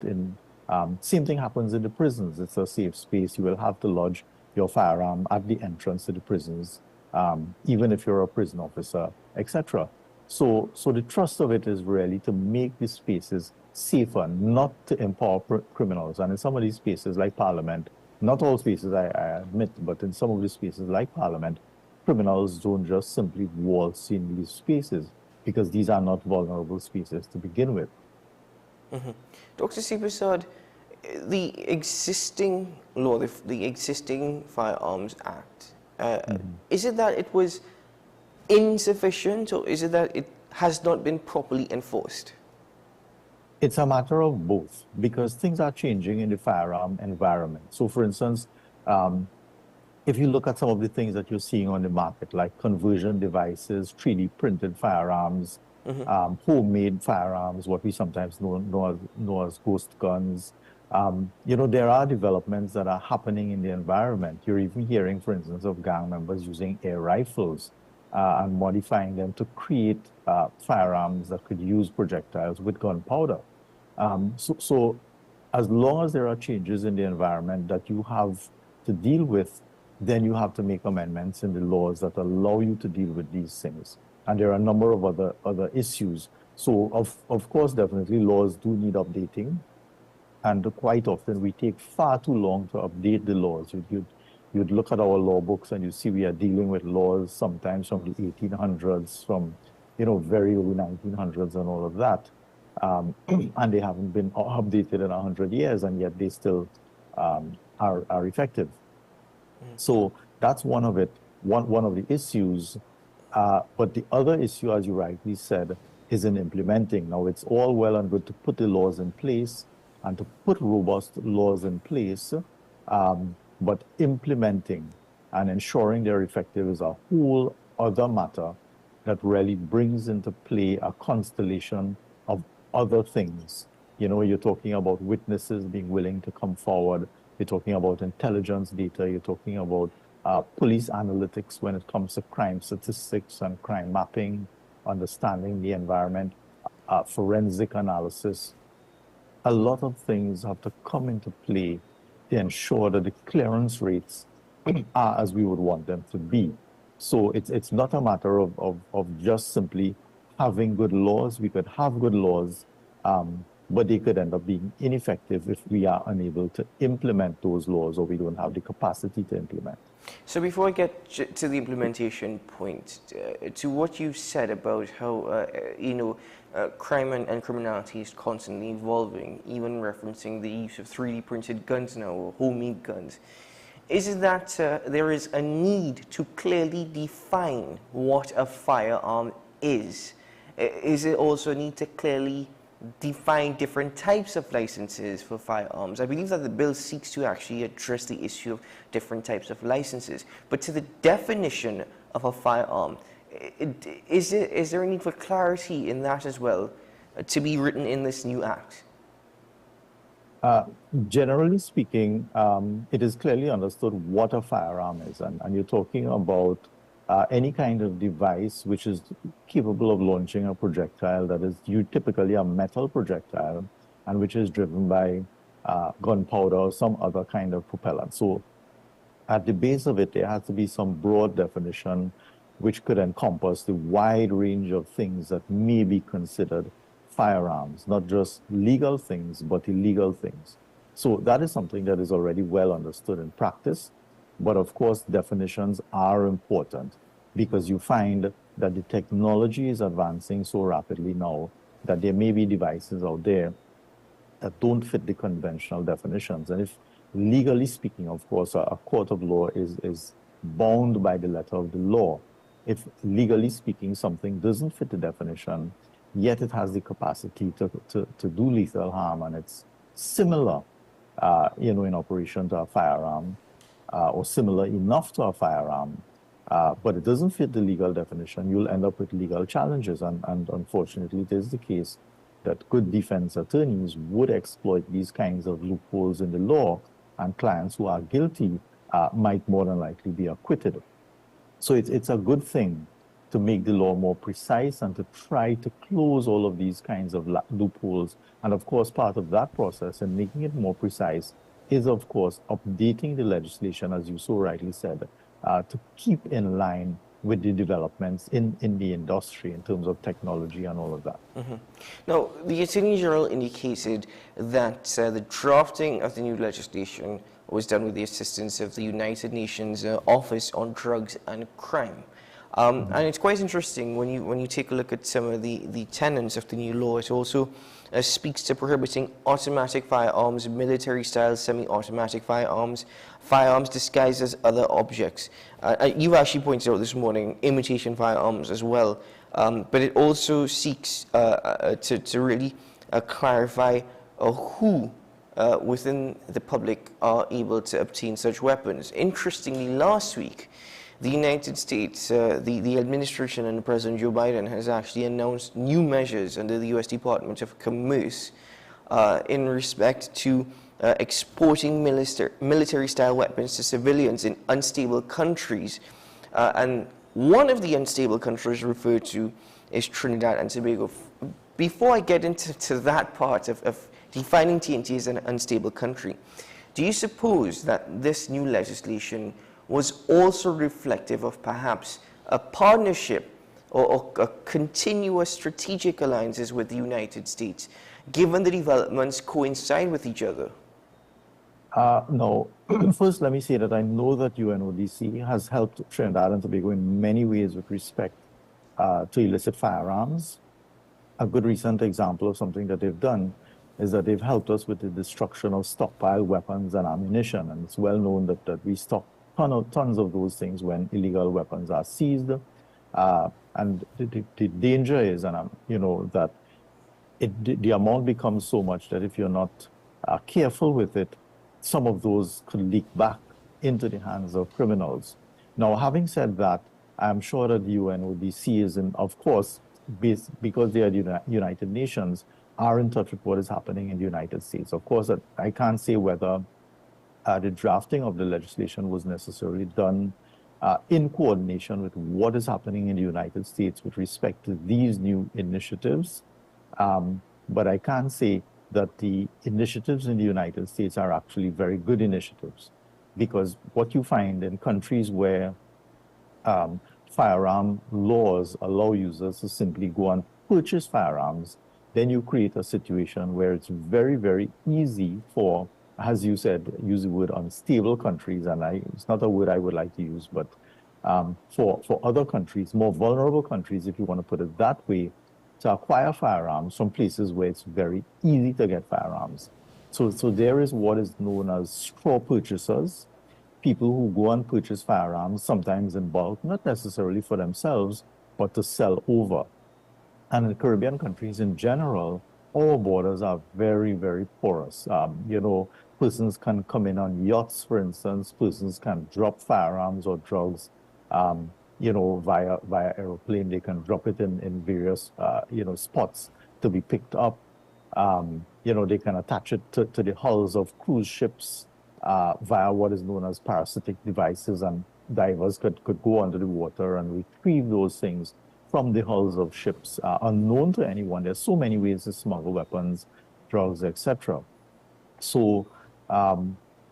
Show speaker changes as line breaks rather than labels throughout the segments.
in, same thing happens in the prisons. It's a safe space. You will have to lodge your firearm at the entrance to the prisons, even if you're a prison officer, etc. So the trust of it is really to make these spaces safer, not to empower criminals. And in some of these spaces like Parliament, not all spaces I admit, but in some of these spaces like Parliament, criminals don't just simply waltz in these spaces because these are not vulnerable spaces to begin with.
Dr. C. Prasad, the existing law, the existing Firearms Act, is it that it was insufficient, or is it that it has not been properly enforced?
It's a matter of both, because things are changing in the firearm environment. So, for instance, if you look at some of the things that you're seeing on the market, like conversion devices, 3D printed firearms, homemade firearms, what we sometimes know as ghost guns, there are developments that are happening in the environment. You're even hearing, for instance, of gang members using air rifles and modifying them to create firearms that could use projectiles with gunpowder. So as long as there are changes in the environment that you have to deal with, then you have to make amendments in the laws that allow you to deal with these things. And there are a number of other issues. So of course, definitely laws do need updating. And quite often we take far too long to update the laws. You'd look at our law books and you see we are dealing with laws sometimes from the 1800s, from very early 1900s and all of that. And they haven't been updated in 100 years, and yet they still are effective. So that's one of the issues. But the other issue, as you rightly said, is in implementing. Now, it's all well and good to put the laws in place and to put robust laws in place, but implementing and ensuring they're effective is a whole other matter that really brings into play a constellation of other things. You're talking about witnesses being willing to come forward. You're talking about intelligence data. You're talking about police analytics when it comes to crime statistics and crime mapping, understanding the environment, forensic analysis. A lot of things have to come into play to ensure that the clearance rates are as we would want them to be. So it's not a matter of just simply having good laws. We could have good laws, but they could end up being ineffective if we are unable to implement those laws, or we don't have the capacity to implement.
So before I get to the implementation point, to what you said about how, crime and criminality is constantly evolving, even referencing the use of 3D printed guns now, or homemade guns, is it that there is a need to clearly define what a firearm is? Is it also a need to clearly define different types of licenses for firearms? I believe that the bill seeks to actually address the issue of different types of licenses. But to the definition of a firearm, is there a need for clarity in that as well to be written in this new act?
Generally speaking, it is clearly understood what a firearm is. And you're talking about any kind of device which is capable of launching a projectile that is typically a metal projectile and which is driven by gunpowder or some other kind of propellant. So at the base of it, there has to be some broad definition which could encompass the wide range of things that may be considered firearms, not just legal things, but illegal things. So that is something that is already well understood in practice. But of course, definitions are important because you find that the technology is advancing so rapidly now that there may be devices out there that don't fit the conventional definitions. And if legally speaking, of course, a court of law is bound by the letter of the law. If legally speaking, something doesn't fit the definition, yet it has the capacity to do lethal harm, and it's similar, in operation to a firearm, or similar enough to a firearm, but it doesn't fit the legal definition, you'll end up with legal challenges. And unfortunately, it is the case that good defense attorneys would exploit these kinds of loopholes in the law, and clients who are guilty might more than likely be acquitted. So it's a good thing to make the law more precise and to try to close all of these kinds of loopholes. And of course, part of that process and making it more precise is, of course, updating the legislation, as you so rightly said, to keep in line with the developments in the industry in terms of technology and all of that.
Mm-hmm. Now, the Attorney General indicated that the drafting of the new legislation was done with the assistance of the United Nations Office on Drugs and Crime. And it's quite interesting when you take a look at some of the tenets of the new law. It also speaks to prohibiting automatic firearms, military-style semi-automatic firearms, firearms disguised as other objects. You've actually pointed out this morning imitation firearms as well, but it also seeks to really clarify who within the public are able to obtain such weapons. Interestingly, last week, the United States, the administration and President Joe Biden has actually announced new measures under the U.S. Department of Commerce in respect to exporting military-style weapons to civilians in unstable countries. And one of the unstable countries referred to is Trinidad and Tobago. Before I get into that part of defining TNT as an unstable country, do you suppose that this new legislation was also reflective of perhaps a partnership or a continuous strategic alliances with the United States, given the developments coincide with each other?
No. First, let me say that I know that UNODC has helped Trinidad and Tobago in many ways with respect to illicit firearms. A good recent example of something that they've done is that they've helped us with the destruction of stockpile weapons and ammunition. And it's well known that we stock tons of those things when illegal weapons are seized. And the danger is, that the amount becomes so much that if you're not careful with it, some of those could leak back into the hands of criminals. Now, having said that, I'm sure that the UNODC is, of course, because they are the United Nations, are in touch with what is happening in the United States. Of course, I can't say whether the drafting of the legislation was necessarily done in coordination with what is happening in the United States with respect to these new initiatives. But I can say that the initiatives in the United States are actually very good initiatives, because what you find in countries where firearm laws allow users to simply go and purchase firearms, then you create a situation where it's very, very easy for, as you said, use the word unstable countries, and it's not a word I would like to use, but for other countries, more vulnerable countries, if you want to put it that way, to acquire firearms from places where it's very easy to get firearms. So there is what is known as straw purchasers, people who go and purchase firearms, sometimes in bulk, not necessarily for themselves, but to sell over. And in the Caribbean countries in general, our borders are very, very porous. Persons can come in on yachts, for instance. Persons can drop firearms or drugs, via aeroplane. They can drop it in various, spots to be picked up. They can attach it to the hulls of cruise ships via what is known as parasitic devices, and divers could go under the water and retrieve those things from the hulls of ships, unknown to anyone. There's so many ways to smuggle weapons, drugs, etc. So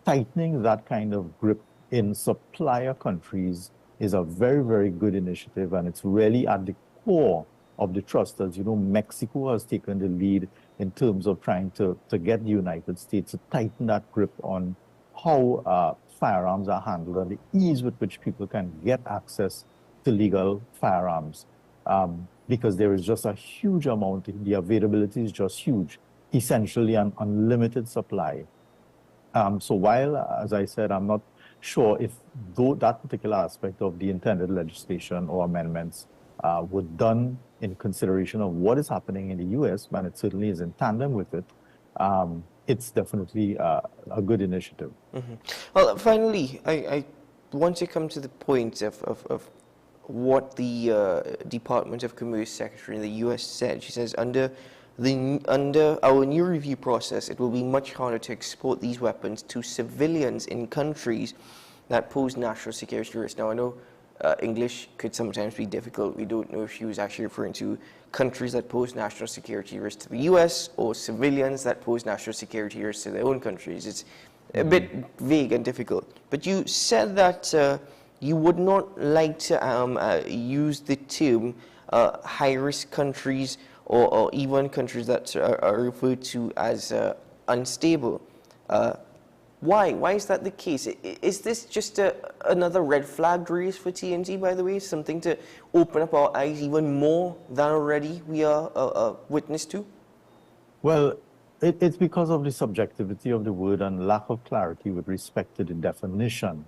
tightening that kind of grip in supplier countries is a very, very good initiative, and it's really at the core of the trusters. Mexico has taken the lead in terms of trying to get the United States to tighten that grip on how firearms are handled and the ease with which people can get access to legal firearms. Because there is just a huge amount, the availability is just huge, essentially an unlimited supply. So while, as I said, I'm not sure if that particular aspect of the intended legislation or amendments were done in consideration of what is happening in the U.S., and it certainly is in tandem with it, it's definitely a good initiative.
Mm-hmm. Well, finally, I want to come to the point of what the Department of Commerce Secretary in the U.S. said. She says, under our new review process, it will be much harder to export these weapons to civilians in countries that pose national security risks. Now, I know English could sometimes be difficult. We don't know if she was actually referring to countries that pose national security risk to the U.S. or civilians that pose national security risk to their own countries. It's a bit vague and difficult. But you said that you would not like to use the term high-risk countries or even countries that are referred to as unstable. Why? Why is that the case? Is this just another red flag raised for TNT, by the way? Something to open up our eyes even more than already we are witness to?
Well, it's because of the subjectivity of the word and lack of clarity with respect to the definition.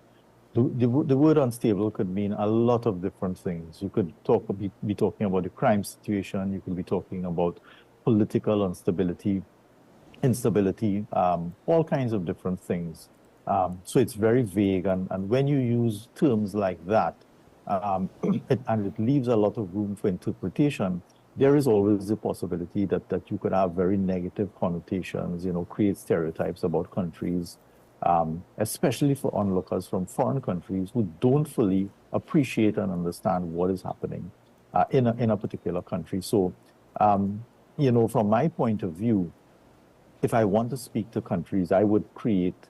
The word unstable could mean a lot of different things. You could be talking about the crime situation. You could be talking about political instability, all kinds of different things. So it's very vague. And when you use terms like that, and it leaves a lot of room for interpretation, there is always the possibility that you could have very negative connotations, create stereotypes about countries, especially for onlookers from foreign countries who don't fully appreciate and understand what is happening in a particular country. So, from my point of view, if I want to speak to countries, I would create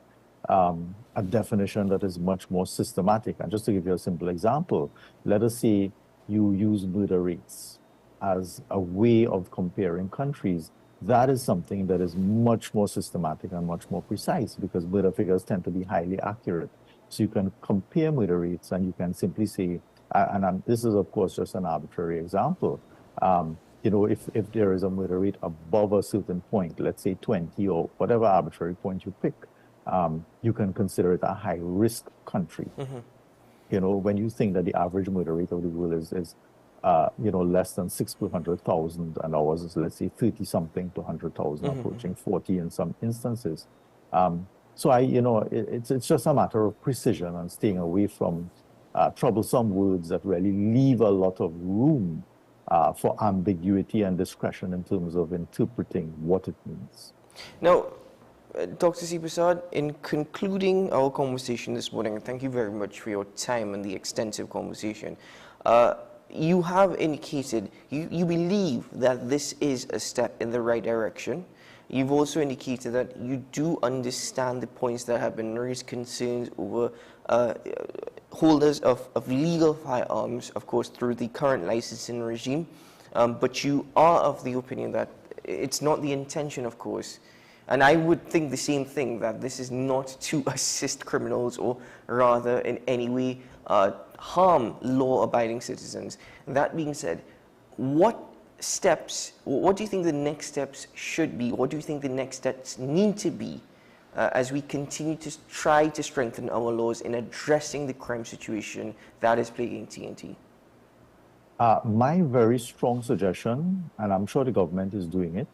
a definition that is much more systematic. And just to give you a simple example, let us say you use murder rates as a way of comparing countries. That is something that is much more systematic and much more precise because murder figures tend to be highly accurate. So you can compare murder rates and you can simply say, this is of course just an arbitrary example, if there is a murder rate above a certain point, let's say 20 or whatever arbitrary point you pick, you can consider it a high-risk country. When you think that the average murder rate of the world is less than 6 per 100,000, and ours is, let's say, 30-something to 100,000, approaching 40 in some instances. So it's just a matter of precision and staying away from troublesome words that really leave a lot of room for ambiguity and discretion in terms of interpreting what it means.
Now, Dr. C. Prasad, in concluding our conversation this morning, and thank you very much for your time and the extensive conversation, you have indicated you believe that this is a step in the right direction. You've also indicated that you do understand the points that have been raised, concerns over holders of legal firearms, of course, through the current licensing regime. But you are of the opinion that it's not the intention, of course. And I would think the same thing, that this is not to assist criminals or rather in any way harm law-abiding citizens. That being said, what do you think the next steps should be? What do you think the next steps need to be as we continue to try to strengthen our laws in addressing the crime situation that is plaguing TNT?
My very strong suggestion, and I'm sure the government is doing it,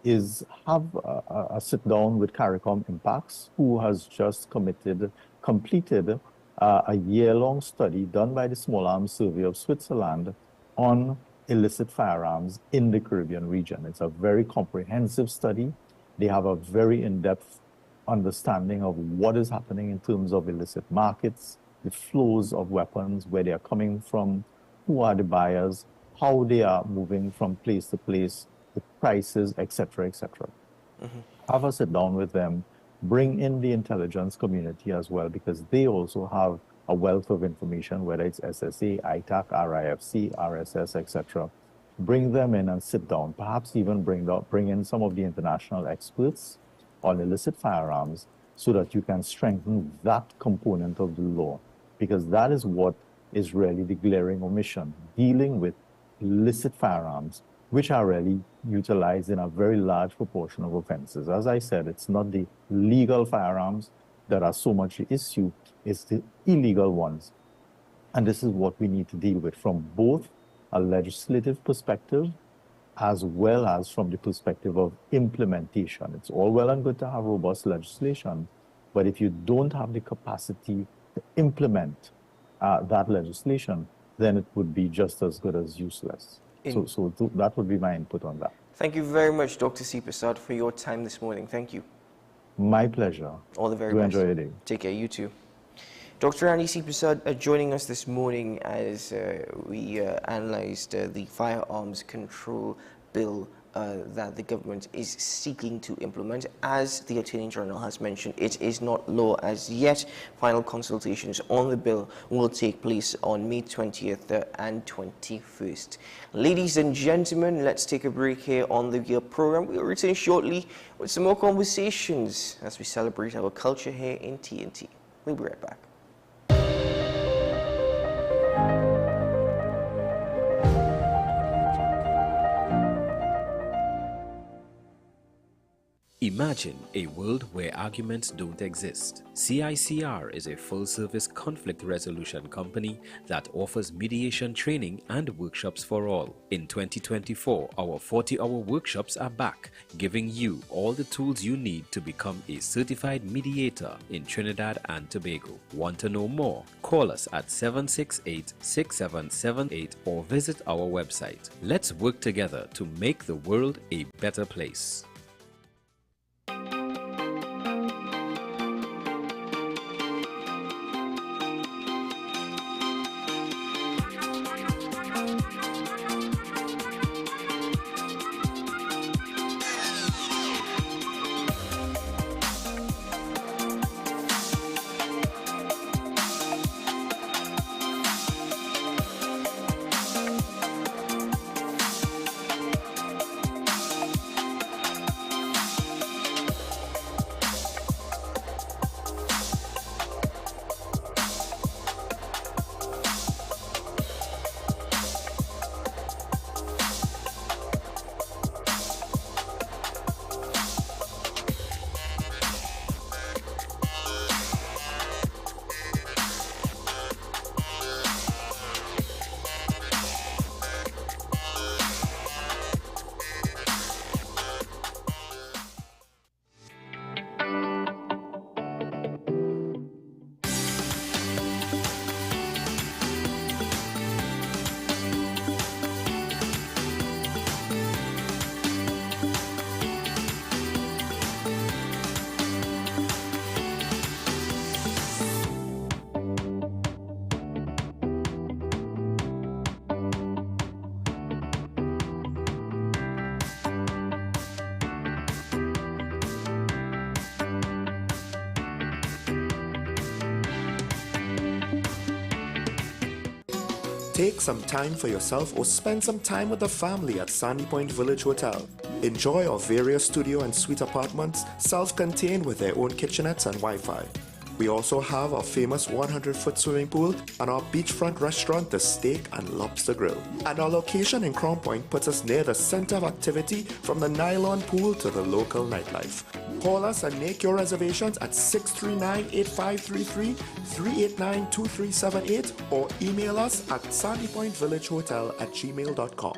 is have a sit-down with CARICOM Impacts, who has just completed a year-long study done by the Small Arms Survey of Switzerland on illicit firearms in the Caribbean region. It's a very comprehensive study. They have a very in-depth understanding of what is happening in terms of illicit markets, the flows of weapons, where they are coming from, who are the buyers, how they are moving from place to place, the prices, etc., etc. Have a sit down with them, bring in the intelligence community as well, because they also have a wealth of information, whether it's SSA, ITAC, RIFC, RSS, etc. Bring them in and sit down, perhaps even bring in some of the international experts on illicit firearms so that you can strengthen that component of the law, because that is what is really the glaring omission, dealing with illicit firearms, which are really utilized in a very large proportion of offenses. As I said, it's not the legal firearms that are so much the issue, it's the illegal ones. And this is what we need to deal with from both a legislative perspective as well as from the perspective of implementation. It's all well and good to have robust legislation, but if you don't have the capacity to implement that legislation, then it would be just as good as useless. So that would be my input on that.
Thank you very much, Dr. C. Prasad, for your time this morning. Thank you.
My pleasure.
All the very
best.
best.
Enjoy your day.
Take care. You too. Dr. Andy C. Prasad joining us this morning as we analysed the firearms control bill that the government is seeking to implement. As the Attorney General has mentioned, it is not law as yet. Final consultations on the bill will take place on May 20th and 21st. Ladies and gentlemen, let's take a break here on the program. We'll return shortly with some more conversations as we celebrate our culture here in TNT. We'll be right back.
Imagine a world where arguments don't exist. CICR is a full-service conflict resolution company that offers mediation training and workshops for all. In 2024, our 40-hour workshops are back, giving you all the tools you need to become a certified mediator in Trinidad and Tobago. Want to know more? Call us at 768-6778 or visit our website. Let's work together to make the world a better place.
Take some time for yourself or spend some time with the family at Sandy Point Village Hotel. Enjoy our various studio and suite apartments, self-contained with their own kitchenettes and Wi-Fi. We also have our famous 100-foot swimming pool and our beachfront restaurant, the Steak and Lobster Grill. And our location in Crown Point puts us near the center of activity from the nylon pool to the local nightlife. Call us and make your reservations at 639-8533, 389-2378 or email us at sandypointvillagehotel@gmail.com.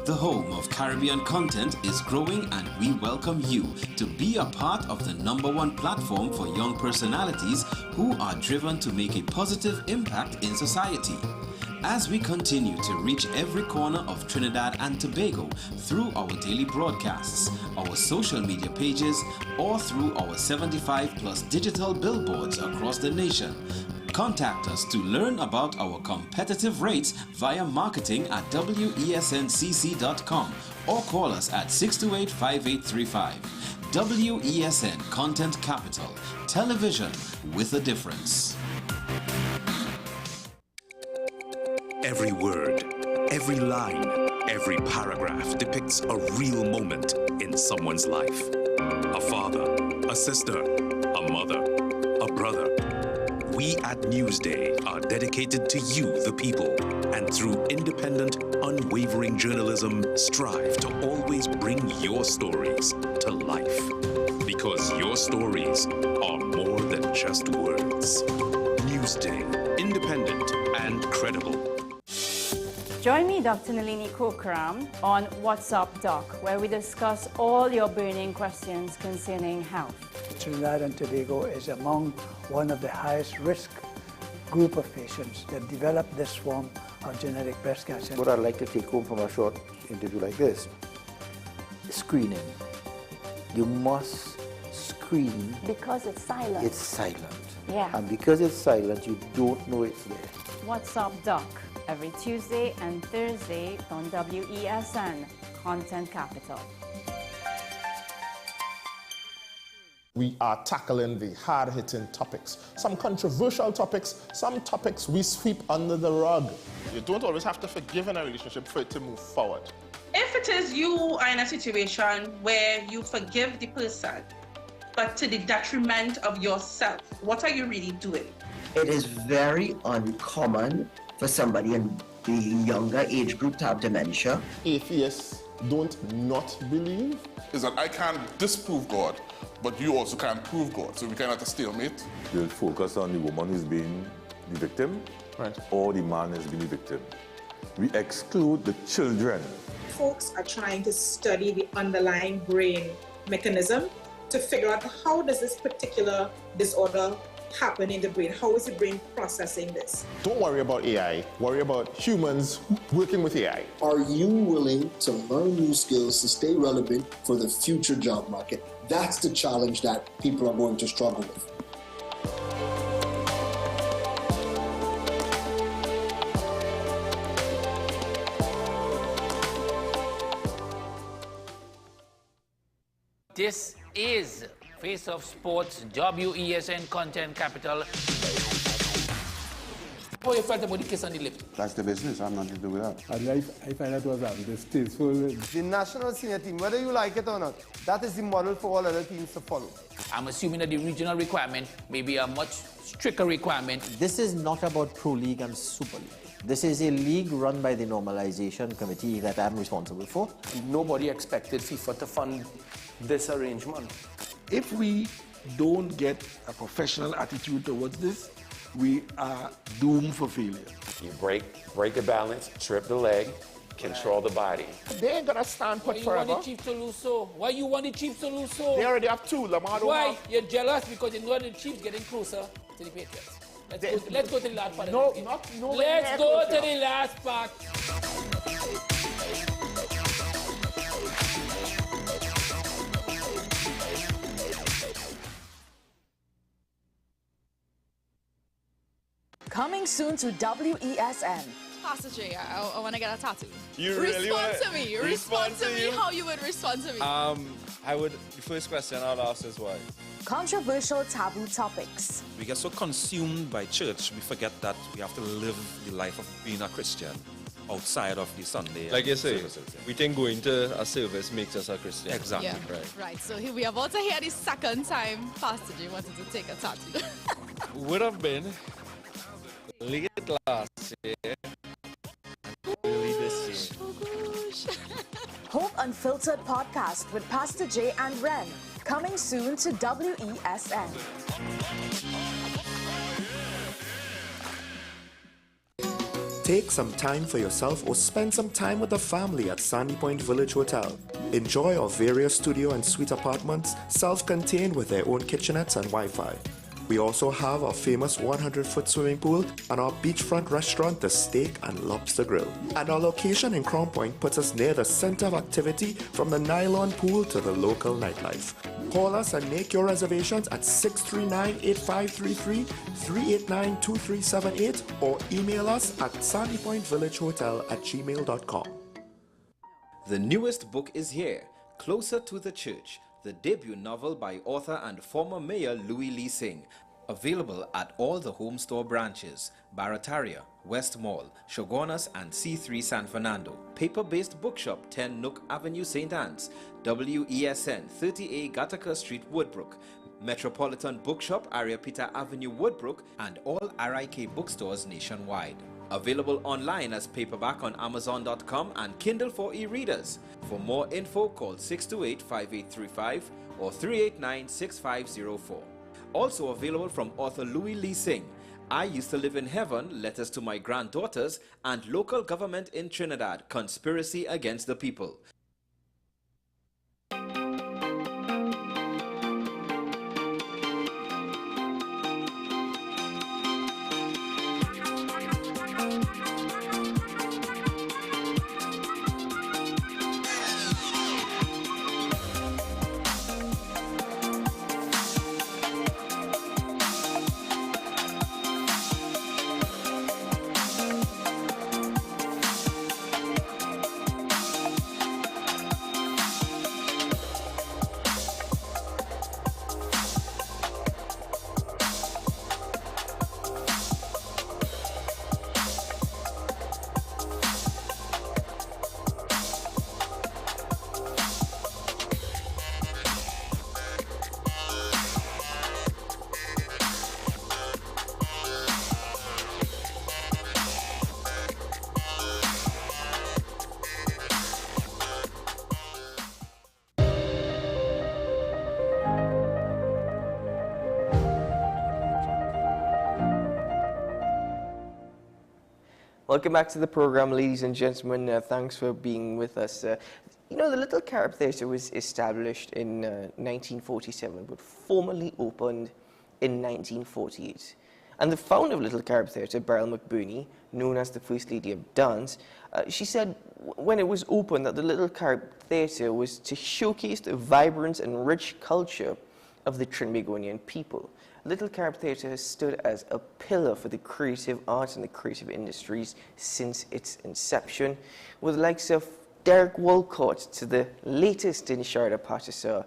The home of Caribbean content is growing, and we welcome you to be a part of the #1 platform for young personalities who are driven to make a positive impact in society. As we continue to reach every corner of Trinidad and Tobago through our daily broadcasts, our social media pages, or through our 75+ digital billboards across the nation, contact us to learn about our competitive rates via marketing at wesncc.com or call us at 628-5835. WESN Content Capital, television with a difference.
Every word, every line, every paragraph depicts a real moment in someone's life. A father, a sister, a mother, a brother. We at Newsday are dedicated to you, the people, and through independent, unwavering journalism, strive to always bring your stories to life. Because your stories are more than just words. Newsday, independent and credible.
Join me, Dr. Nalini Kokram, on What's Up Doc, where we discuss all your burning questions concerning health.
Trinidad and Tobago is among one of the highest risk group of patients that develop this form of genetic breast cancer.
What I'd like to take home from a short interview like this, screening. You must screen.
Because it's silent.
It's silent.
Yeah.
And because it's silent, you don't know it's there.
What's Up Doc, every Tuesday and Thursday on WESN, Content Capital.
We are tackling the hard-hitting topics, some controversial topics, some topics we sweep under the rug. You don't always have to forgive in a relationship for it to move forward.
If it is you are in a situation where you forgive the person, but to the detriment of yourself, what are you really doing?
It is very uncommon for somebody in the younger age group to have dementia.
Atheists don't not believe.
Is that I can't disprove God, but you also can't prove God, so we cannot a stalemate.
You'll focus on the woman who's being the victim,
right,
or the man is being the victim. We exclude the children.
Folks are trying to study the underlying brain mechanism to figure out how does this particular disorder happen in the brain? How is the brain processing this?
Don't worry about AI, worry about humans working with AI.
Are you willing to learn new skills to stay relevant for the future job market? That's the challenge that people are going to struggle with.
This is Face of Sports, WESN Content Capital. How you felt about the kiss on the lip?
That's the business. I'm nothing to do with that.
I find that was distasteful.
The national senior team, whether you like it or not, that is the model for all other teams to follow.
I'm assuming that the regional requirement may be a much stricter requirement.
This is not about Pro League and Super League. This is a league run by the Normalization Committee that I'm responsible for.
Nobody expected FIFA to fund this arrangement.
If we don't get a professional attitude towards this, we are doomed for failure.
You break the balance, trip the leg, control the body.
They ain't gonna stand put forever.
Why you want the Chiefs to lose so? Why you want the Chiefs to lose so?
They already have two. Lamar don't
Why?
have.
You're jealous because you know the Chiefs getting closer to the Patriots. Let's go to the last part.
No,
of the game.
no.
Let's go to the last part.
Coming soon to WESN.
Pastor J, I want to get a tattoo.
You really
respond to me. Respond to me how you would respond to me.
The first question I'd ask is why?
Controversial taboo topics.
We get so consumed by church, we forget that we have to live the life of being a Christian outside of the Sunday.
Like you say,
services.
we think going to a service makes us a Christian.
Exactly.
Yeah. Right. So we are about to hear the second time Pastor J wanted to take a tattoo.
Would have been late last year, early this year.
Hope Unfiltered podcast with Pastor J and Ren. Coming soon to WESN.
Take some time for yourself or spend some time with the family at Sandy Point Village Hotel. Enjoy our various studio and suite apartments, self-contained with their own kitchenettes and Wi-Fi. We also have our famous 100-foot swimming pool and our beachfront restaurant, The Steak and Lobster Grill. And our location in Crown Point puts us near the center of activity from the nylon pool to the local nightlife. Call us and make your reservations at 639-8533, 389-2378 or email us at sandypointvillagehotel@gmail.com.
The newest book is here, Closer to the Church, the debut novel by author and former mayor Louis Lee Singh. Available at all the home store branches, Barataria, West Mall, Shogunas and C3 San Fernando. Paper-based bookshop 10 Nook Avenue, St. Anne's. WESN 30A Gattaca Street, Woodbrook. Metropolitan Bookshop, Ariapita Avenue, Woodbrook, and all RIK bookstores nationwide. Available online as paperback on Amazon.com and Kindle for e-readers. For more info, call 628-5835 or 389-6504. Also available from author Louis Lee Singh, I Used to Live in Heaven, Letters to My Granddaughters, and Local Government in Trinidad, Conspiracy Against the People.
Welcome back to the program, ladies and gentlemen. Thanks for being with us. You know, the Little Carib Theatre was established in 1947, but formally opened in 1948. And the founder of Little Carib Theatre, Beryl McBurney, known as the First Lady of Dance, she said when it was opened that the Little Carib Theatre was to showcase the vibrant and rich culture of the Trinbagonian people. Little Carib Theatre has stood as a pillar for the creative arts and the creative industries since its inception, with the likes of Derek Walcott to the latest in Sharda Patissa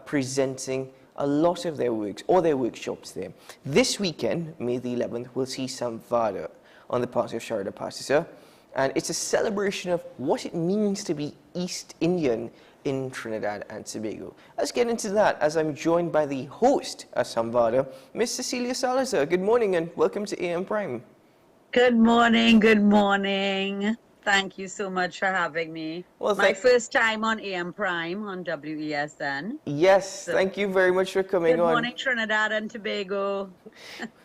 presenting a lot of their works, or their workshops there. This weekend, May the 11th, we'll see Samvada on the part of Sharda Patissa, and it's a celebration of what it means to be East Indian in Trinidad and Tobago. Let's get into that as I'm joined by the host of Samvada, Miss Cecilia Salazar. Good morning and welcome to AM Prime.
Good morning, good morning. Thank you so much for having me. Well, my first time on AM Prime on WESN.
Yes, so, thank you very much for coming on.
Good morning, Trinidad and Tobago.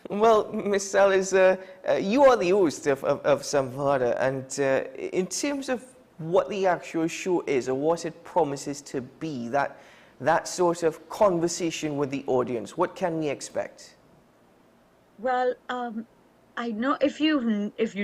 Well, Ms. Salazar, you are the host of Samvada, and in terms of what the actual show is or what it promises to be, that sort of conversation with the audience, what can we expect?
Well, I know if you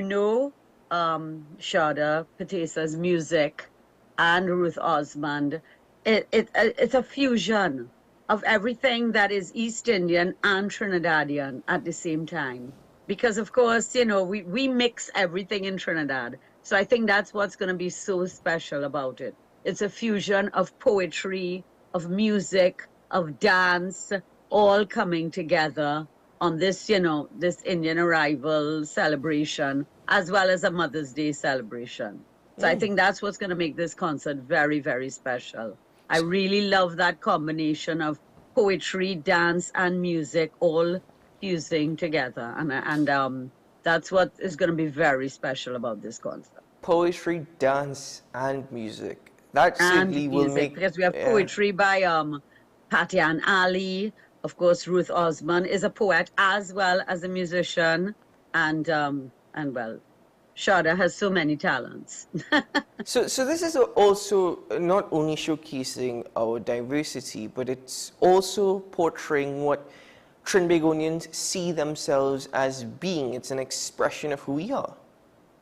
know Sharda Patissa's music and Ruth Osmond, it's a fusion of everything that is East Indian and Trinidadian at the same time. Because of course, you know, we mix everything in Trinidad. So I think that's what's going to be so special about it. It's a fusion of poetry, of music, of dance, all coming together on this, you know, this Indian arrival celebration, as well as a Mother's Day celebration. So I think that's what's going to make this concert very, very special. I really love that combination of poetry, dance, and music all fusing together. And that's what is going to be very special about this concert.
Poetry, dance, and music. That certainly will make...
Because we have poetry by Patian Ali. Of course, Ruth Osmond is a poet as well as a musician. And well, Sharda has so many talents.
So this is also not only showcasing our diversity, but it's also portraying what Trinbagonians see themselves as being. It's an expression of who we are.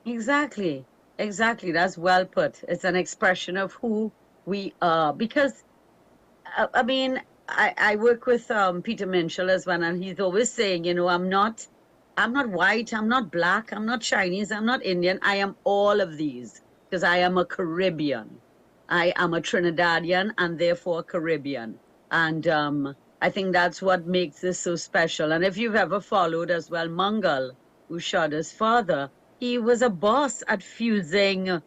Exactly. Exactly. That's well put. It's an expression of who we are. Because, I mean, I work with Peter Minshall as well, and he's always saying, you know, I'm not white, I'm not black, I'm not Chinese, I'm not Indian. I am all of these because I am a Caribbean. I am a Trinidadian and therefore Caribbean. And I think that's what makes this so special. And if you've ever followed as well, Mangal, who's Sharda's father, he was a boss at fusing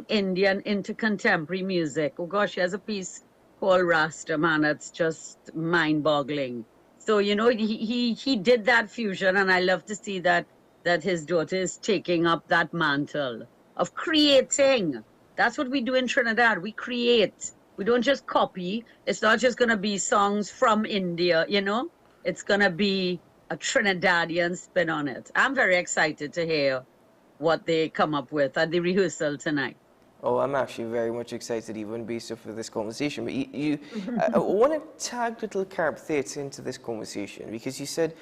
Indian into contemporary music. Oh gosh, he has a piece called Rasta, man, that's just mind-boggling. So, you know, he did that fusion, and I love to see that his daughter is taking up that mantle of creating. That's what we do in Trinidad. We create. We don't just copy. It's not just going to be songs from India, you know. It's going to be a Trinidadian spin on it. I'm very excited to hear what they come up with at the rehearsal tonight.
Oh, I'm actually very much excited even based off of this conversation. But I want to tag Little Carib Theatre into this conversation because you said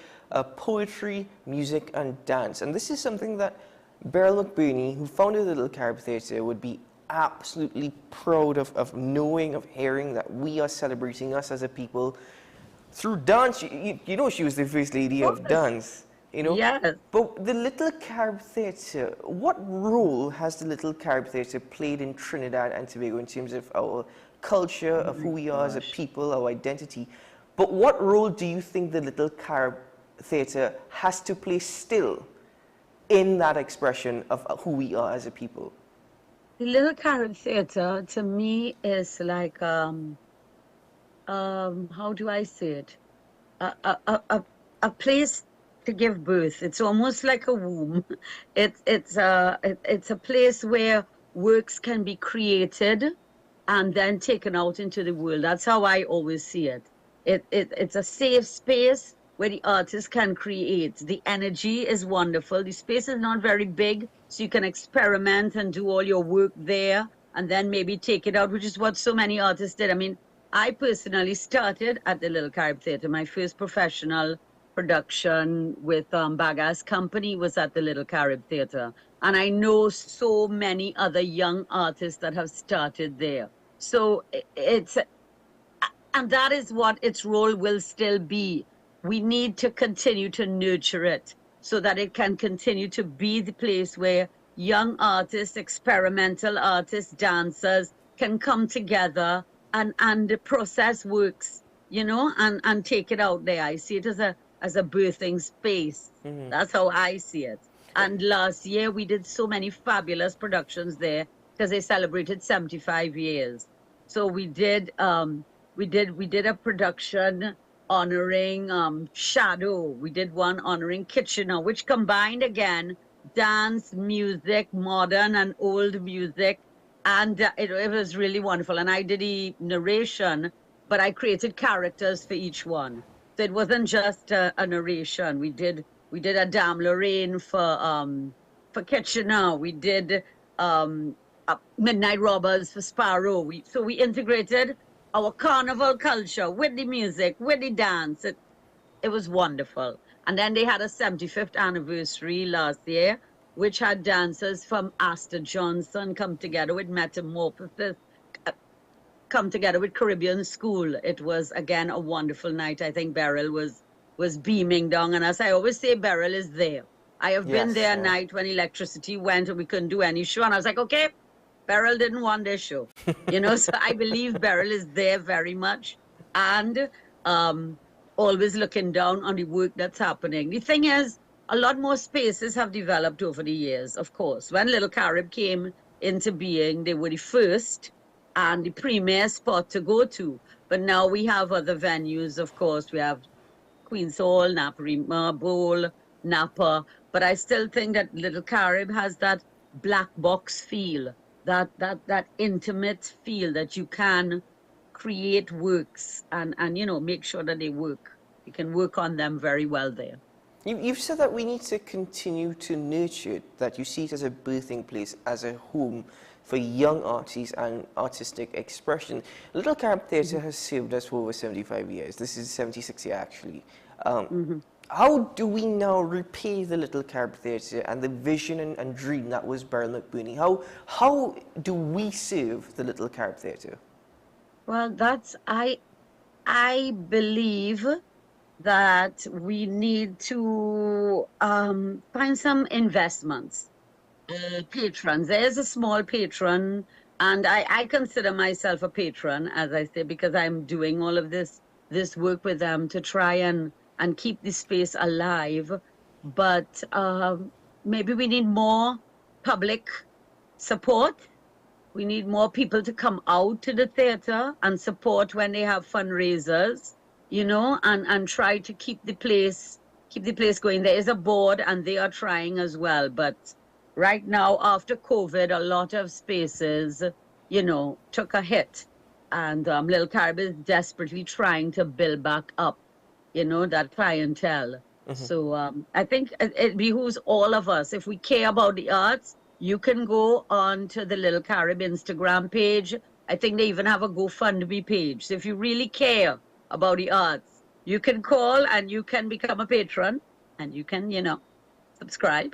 poetry, music and dance. And this is something that Beryl McBurney, who founded the Little Carib Theatre, would be absolutely proud of knowing, of hearing that we are celebrating us as a people through dance. You know, she was the first lady of dance. You know?
Yes.
But the Little Carib Theatre, what role has the Little Carib Theatre played in Trinidad and Tobago in terms of our culture, of who we are as a people, our identity? But what role do you think the Little Carib Theatre has to play still in that expression of who we are as a people?
The Little Carib Theatre, to me, is like, how do I say it? A place to give birth. It's almost like a womb. It's a place where works can be created and then taken out into the world. That's how I always see it. It's a safe space where the artist can create. The energy is wonderful. The space is not very big, so you can experiment and do all your work there and then maybe take it out, which is what so many artists did. I mean, I personally started at the Little Carib Theatre. My first professional production with Baga's company was at the Little Carib Theatre. And I know so many other young artists that have started there. So and that is what its role will still be. We need to continue to nurture it so that it can continue to be the place where young artists, experimental artists, dancers can come together and process works, you know, and take it out there. I see it as a birthing space. That's how I see it. And last year we did so many fabulous productions there because they celebrated 75 years. So we did a production honoring Shadow. We did one honoring Kitchener, which combined again dance, music, modern and old music, and it was really wonderful. And I did the narration, but I created characters for each one. So it wasn't just a narration. We did a Dame Lorraine for Kitchener. We did Midnight Robbers for Sparrow. So we integrated our carnival culture with the music, with the dance. It was wonderful. And then they had a 75th anniversary last year, which had dancers from Astor Johnson come together with Metamorphosis, come together with Caribbean School. It was, again, a wonderful night. I think Beryl was beaming down. And as I always say, Beryl is there. I have been there a night when electricity went and we couldn't do any show. And I was like, okay, Beryl didn't want this show. You know, so I believe Beryl is there very much. And always looking down on the work that's happening. The thing is, a lot more spaces have developed over the years, of course. When Little Carib came into being, they were the first and the premier spot to go to. But now we have other venues, of course. We have Queen's Hall, Napa Bowl, Napa. But I still think that Little Carib has that black box feel, that intimate feel that you can create works and you know, make sure that they work. You can work on them very well there.
You've said that we need to continue to nurture it, that you see it as a birthing place, as a home for young artists and artistic expression. Little Carib Theatre has served us for over 75 years. This is 76 year actually. How do we now repay the Little Carib Theatre and the vision and dream that was Beryl McBurney? How do we serve the Little Carib Theatre?
Well, I believe that we need to find some investments, patrons. There's a small patron, and I consider myself a patron, as I say, because I'm doing all of this work with them to try and keep the space alive. But maybe we need more public support. We need more people to come out to the theatre and support when they have fundraisers, you know, and try to keep the place going. There is a board and they are trying as well. But right now, after COVID, a lot of spaces, you know, took a hit. And Little Carib is desperately trying to build back up, you know, that clientele. So I think it behooves all of us. If we care about the arts, you can go on to the Little Carib Instagram page. I think they even have a GoFundMe page. So if you really care about the arts, you can call and you can become a patron and you can, you know, subscribe.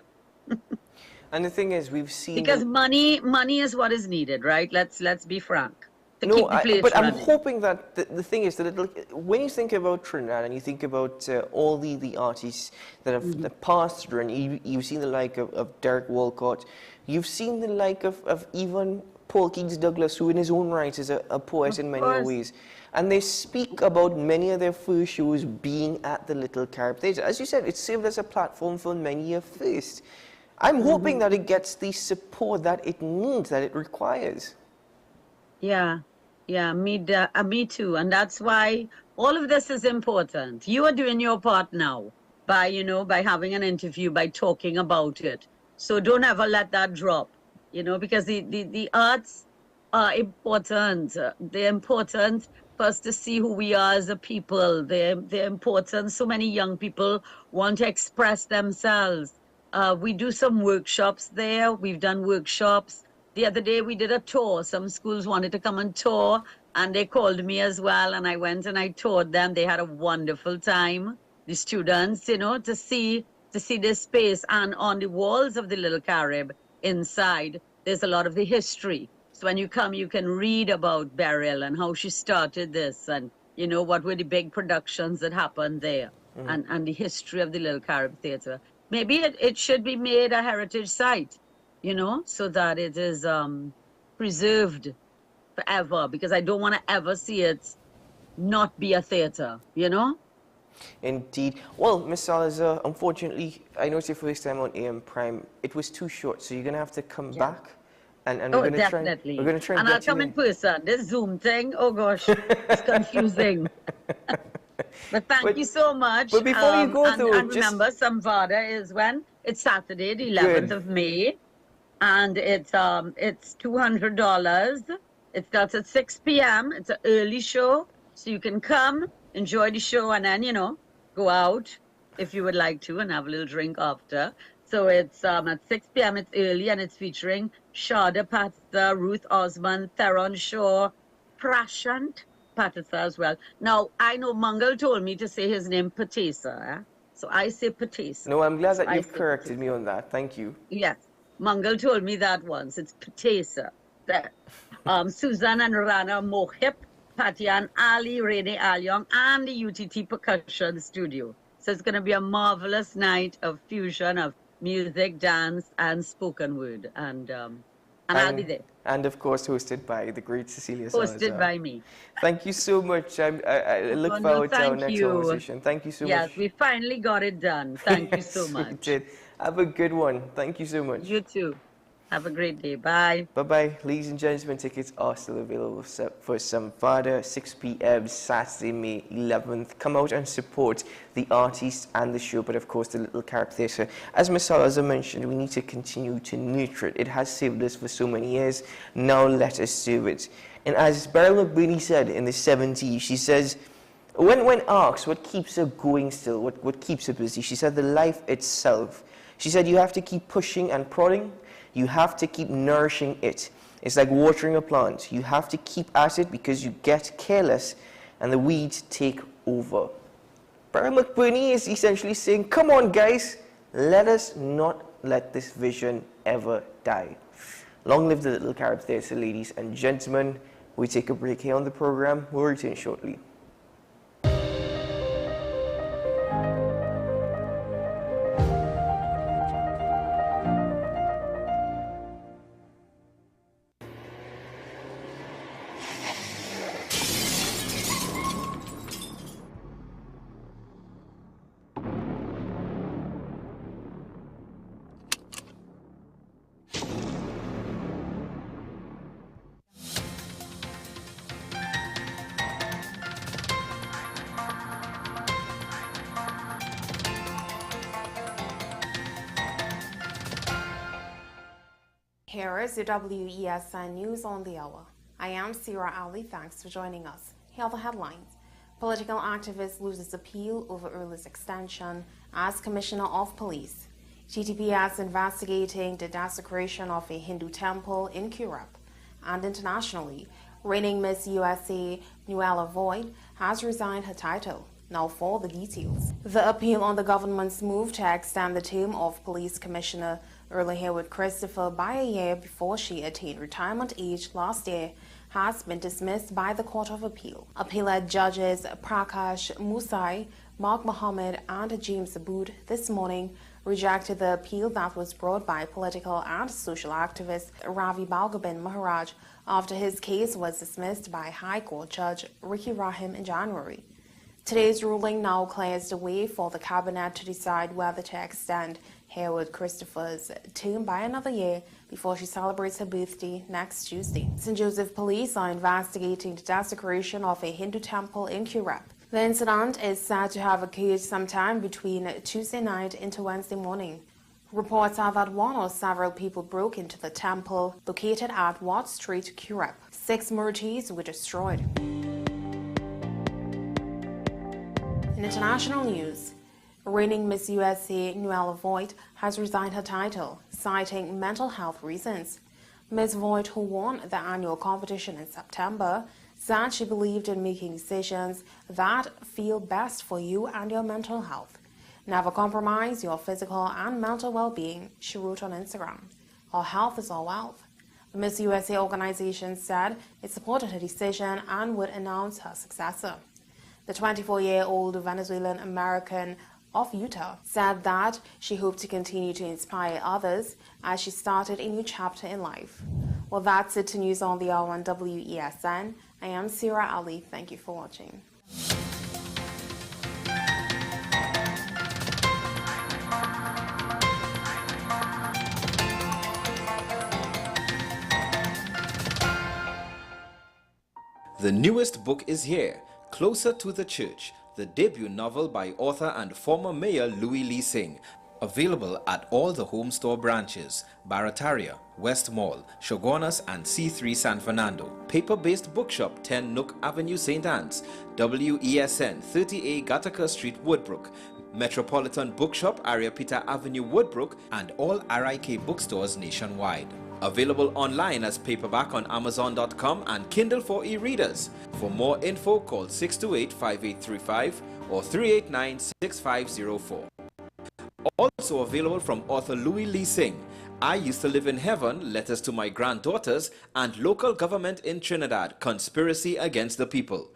And the thing is, we've seen...
Because money is what is needed, right? Let's be frank.
No, but I'm hoping that the thing is that when you think about Trinidad and you think about all the artists that have passed through, and you've seen the like of Derek Walcott, you've seen the like of even Paul Keats Douglas, who in his own right is a poet in many ways. And they speak about many of their first shows being at the Little Carib Theatre. As you said, it served as a platform for many a first. I'm hoping that it gets the support that it needs, that it requires.
Yeah, me too. And that's why all of this is important. You are doing your part now by, you know, by having an interview, by talking about it. So don't ever let that drop, you know, because the arts are important. They're important us to see who we are as a people, the importance. So many young people want to express themselves. We do some workshops there. We've done workshops. The other day we did a tour. Some schools wanted to come and tour, and they called me as well, and I went and I toured them. They had a wonderful time, the students, you know, to see this space. And on the walls of the Little Carib inside, there's a lot of the history. So when you come, you can read about Beryl and how she started this, and, you know, what were the big productions that happened there, and the history of the Little Carib Theatre. Maybe it should be made a heritage site, you know, so that it is preserved forever, because I don't want to ever see it not be a theatre, you know?
Indeed. Well, Ms. Salazar, unfortunately, I know it's your first time on AM Prime. It was too short, so you're going to have to come back. And we're going to try. We're going to try and
I'll come in person. This Zoom thing, oh gosh, it's confusing. But thank you so much.
But before you go, though,
and remember, Samvada is when? It's Saturday, the 11th of May, and it's $200. It starts at 6 p.m. It's an early show, so you can come, enjoy the show, and then, you know, go out if you would like to and have a little drink after. So it's at 6 p.m. It's early, and it's featuring Shada Patsa, Ruth Osmond, Theron Shaw, Prashant Patsa as well. Now, I know Mangal told me to say his name Patesa, so I say Patesa.
No, I'm glad that you've corrected me on that. Thank you.
Yes, Mangal told me that once. It's Patesa. Susan and Rana Mohip, Patian Ali, Rene Alyong, and the UTT Percussion Studio. So it's going to be a marvelous night of fusion of music, dance, and spoken word, and I'll be there.
And of course, hosted by the great Cecilia Salazar.
Hosted by me.
Thank you so much. I look forward to our next conversation. Thank you so much.
Yes, we finally got it done. Thank you so much.
We did. Have a good one. Thank you so much.
You too. Have a great day. Bye.
Bye-bye. Ladies and gentlemen, tickets are still available for Samvada, 6 p.m. Saturday, May 11th. Come out and support the artists and the show, but of course the Little Carib Theatre. As Ms. Salazar mentioned, we need to continue to nurture it. It has saved us for so many years. Now let us serve it. And as Beryl McBurney said in the 70s, she says, when asked what keeps her going still, what keeps her busy, she said the life itself. She said you have to keep pushing and prodding. You have to keep nourishing it. It's like watering a plant. You have to keep at it because you get careless and the weeds take over. Beryl McBurney is essentially saying, come on guys, let us not let this vision ever die. Long live the Little Carib Theatre, ladies and gentlemen. We take a break here on the program. We'll return shortly.
Here is your WESN News on the Hour. I am Sira Ali. Thanks for joining us. Here are the headlines. Political activist loses appeal over earliest extension as Commissioner of Police. TTPS investigating the desecration of a Hindu temple in Kurup. And internationally, reigning Miss USA Nuala Voigt has resigned her title. Now for the details. The appeal on the government's move to extend the term of Police Commissioner Early Haywood Christopher by a year before she attained retirement age last year has been dismissed by the Court of Appeal. Appellate judges Prakash Musai, Mark Mohammed, and James Abood this morning rejected the appeal that was brought by political and social activist Ravi Balgobin Maharaj after his case was dismissed by High Court Judge Ricky Rahim in January. Today's ruling now clears the way for the Cabinet to decide whether to extend Haywood Christopher's term by another year before she celebrates her birthday next Tuesday. St. Joseph police are investigating the desecration of a Hindu temple in Kurup. The incident is said to have occurred sometime between Tuesday night into Wednesday morning. Reports are that one or several people broke into the temple located at Watt Street, Kurup. 6 murtis were destroyed. In international news, reigning Miss USA Noelle Voigt has resigned her title, citing mental health reasons. Ms. Voigt, who won the annual competition in September, said she believed in making decisions that feel best for you and your mental health. Never compromise your physical and mental well-being, she wrote on Instagram. Our health is our wealth. The Miss USA organization said it supported her decision and would announce her successor. The 24-year-old Venezuelan American of Utah said that she hoped to continue to inspire others as she started a new chapter in life. Well, that's it to News on the Hour on WESN. I am Sira Ali. Thank you for watching.
The newest book is here, Closer to the Church, the debut novel by author and former mayor Louis Lee Singh. Available at all the Home Store branches, Barataria, West Mall, Shogunas and C3 San Fernando. Paper-based bookshop 10 Nook Avenue St. Anne's, WESN 30A Gattaca Street Woodbrook, Metropolitan Bookshop Ariapita Avenue Woodbrook, and all RIK bookstores nationwide. Available online as paperback on Amazon.com and Kindle for e-readers. For more info, call 628-5835 or 389-6504. Also available from author Louis Lee Singh, I Used to Live in Heaven, Letters to My Granddaughters, and Local Government in Trinidad, Conspiracy Against the People.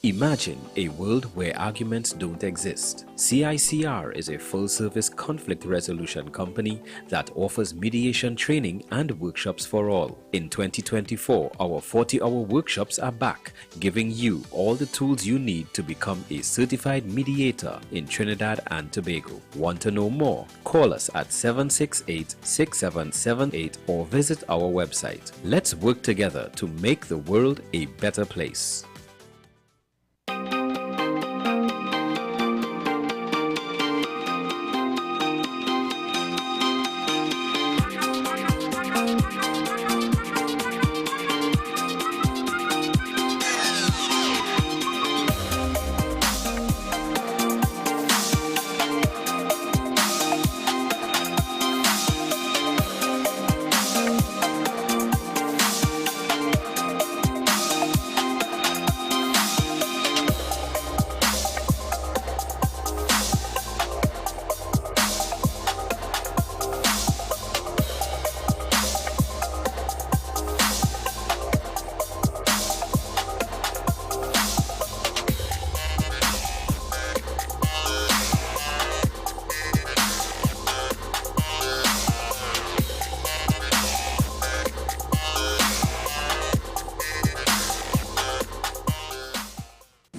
Imagine a world where arguments don't exist. CICR is a full-service conflict resolution company that offers mediation training and workshops for all. In 2024, our 40-hour workshops are back, giving you all the tools you need to become a certified mediator in Trinidad and Tobago. Want to know more? Call us at 768-6778 or visit our website. Let's work together to make the world a better place.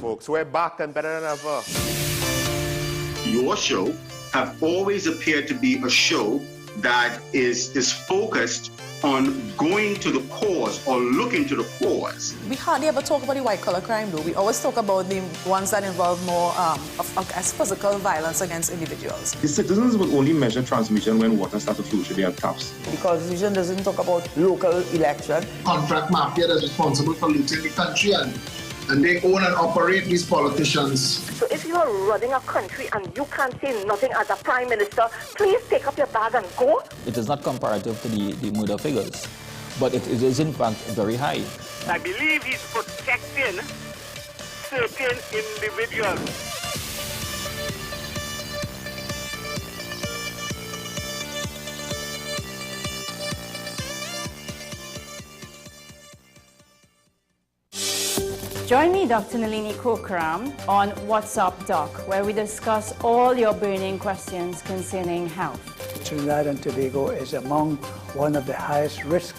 Folks, we're back and better than ever.
Your show have always appeared to be a show that is focused on going to the cause or looking to the cause.
We hardly ever talk about the white-collar crime, though. We always talk about the ones that involve more as physical violence against individuals.
The citizens will only measure transmission when water starts to flow through their taps.
The Constitution doesn't talk about local election.
Contract mafia that's responsible for looting the country and they own and operate these politicians.
So if you are running a country and you can't say nothing as a prime minister, please take up your bag and go.
It is not comparative to the murder figures, but it is in fact very high.
I believe he's protecting certain individuals.
Join me, Dr. Nalini Kokram, on What's Up Doc, where we discuss all your burning questions concerning health.
Trinidad and Tobago is among one of the highest risk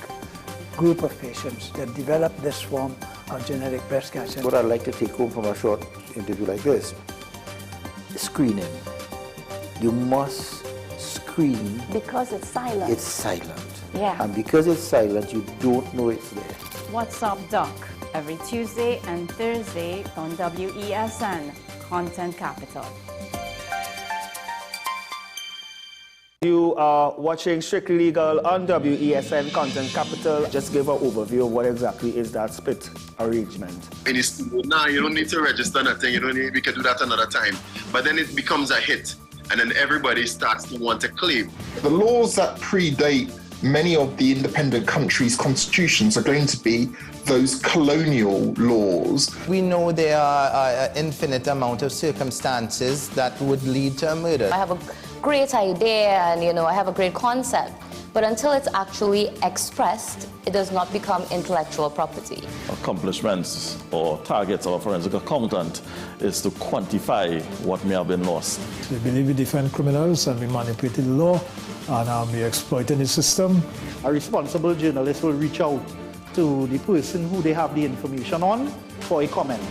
group of patients that develop this form of genetic breast cancer.
What I'd like to take home from a short interview like this, screening. You must screen.
Because it's silent.
It's silent.
Yeah.
And because it's silent, you don't know it's there.
What's Up Doc, every Tuesday and Thursday on WESN, Content Capital.
You are watching Strictly Legal on WESN Content Capital. Just give an overview of what exactly is that split arrangement.
Now you don't need to register nothing. You don't need. We can do that another time. But then it becomes a hit, and then everybody starts to want to claim.
The laws that predate many of the independent countries' constitutions are going to be those colonial laws.
We know there are an infinite amount of circumstances that would lead to a murder.
I have a great idea and, I have a great concept, but until it's actually expressed, it does not become intellectual property.
Accomplishments or targets of a forensic accountant is to quantify what may have been lost.
We believe we defend criminals and we manipulated the law and we exploiting the system.
A responsible journalist will reach out to the person who they have the information on for a comment.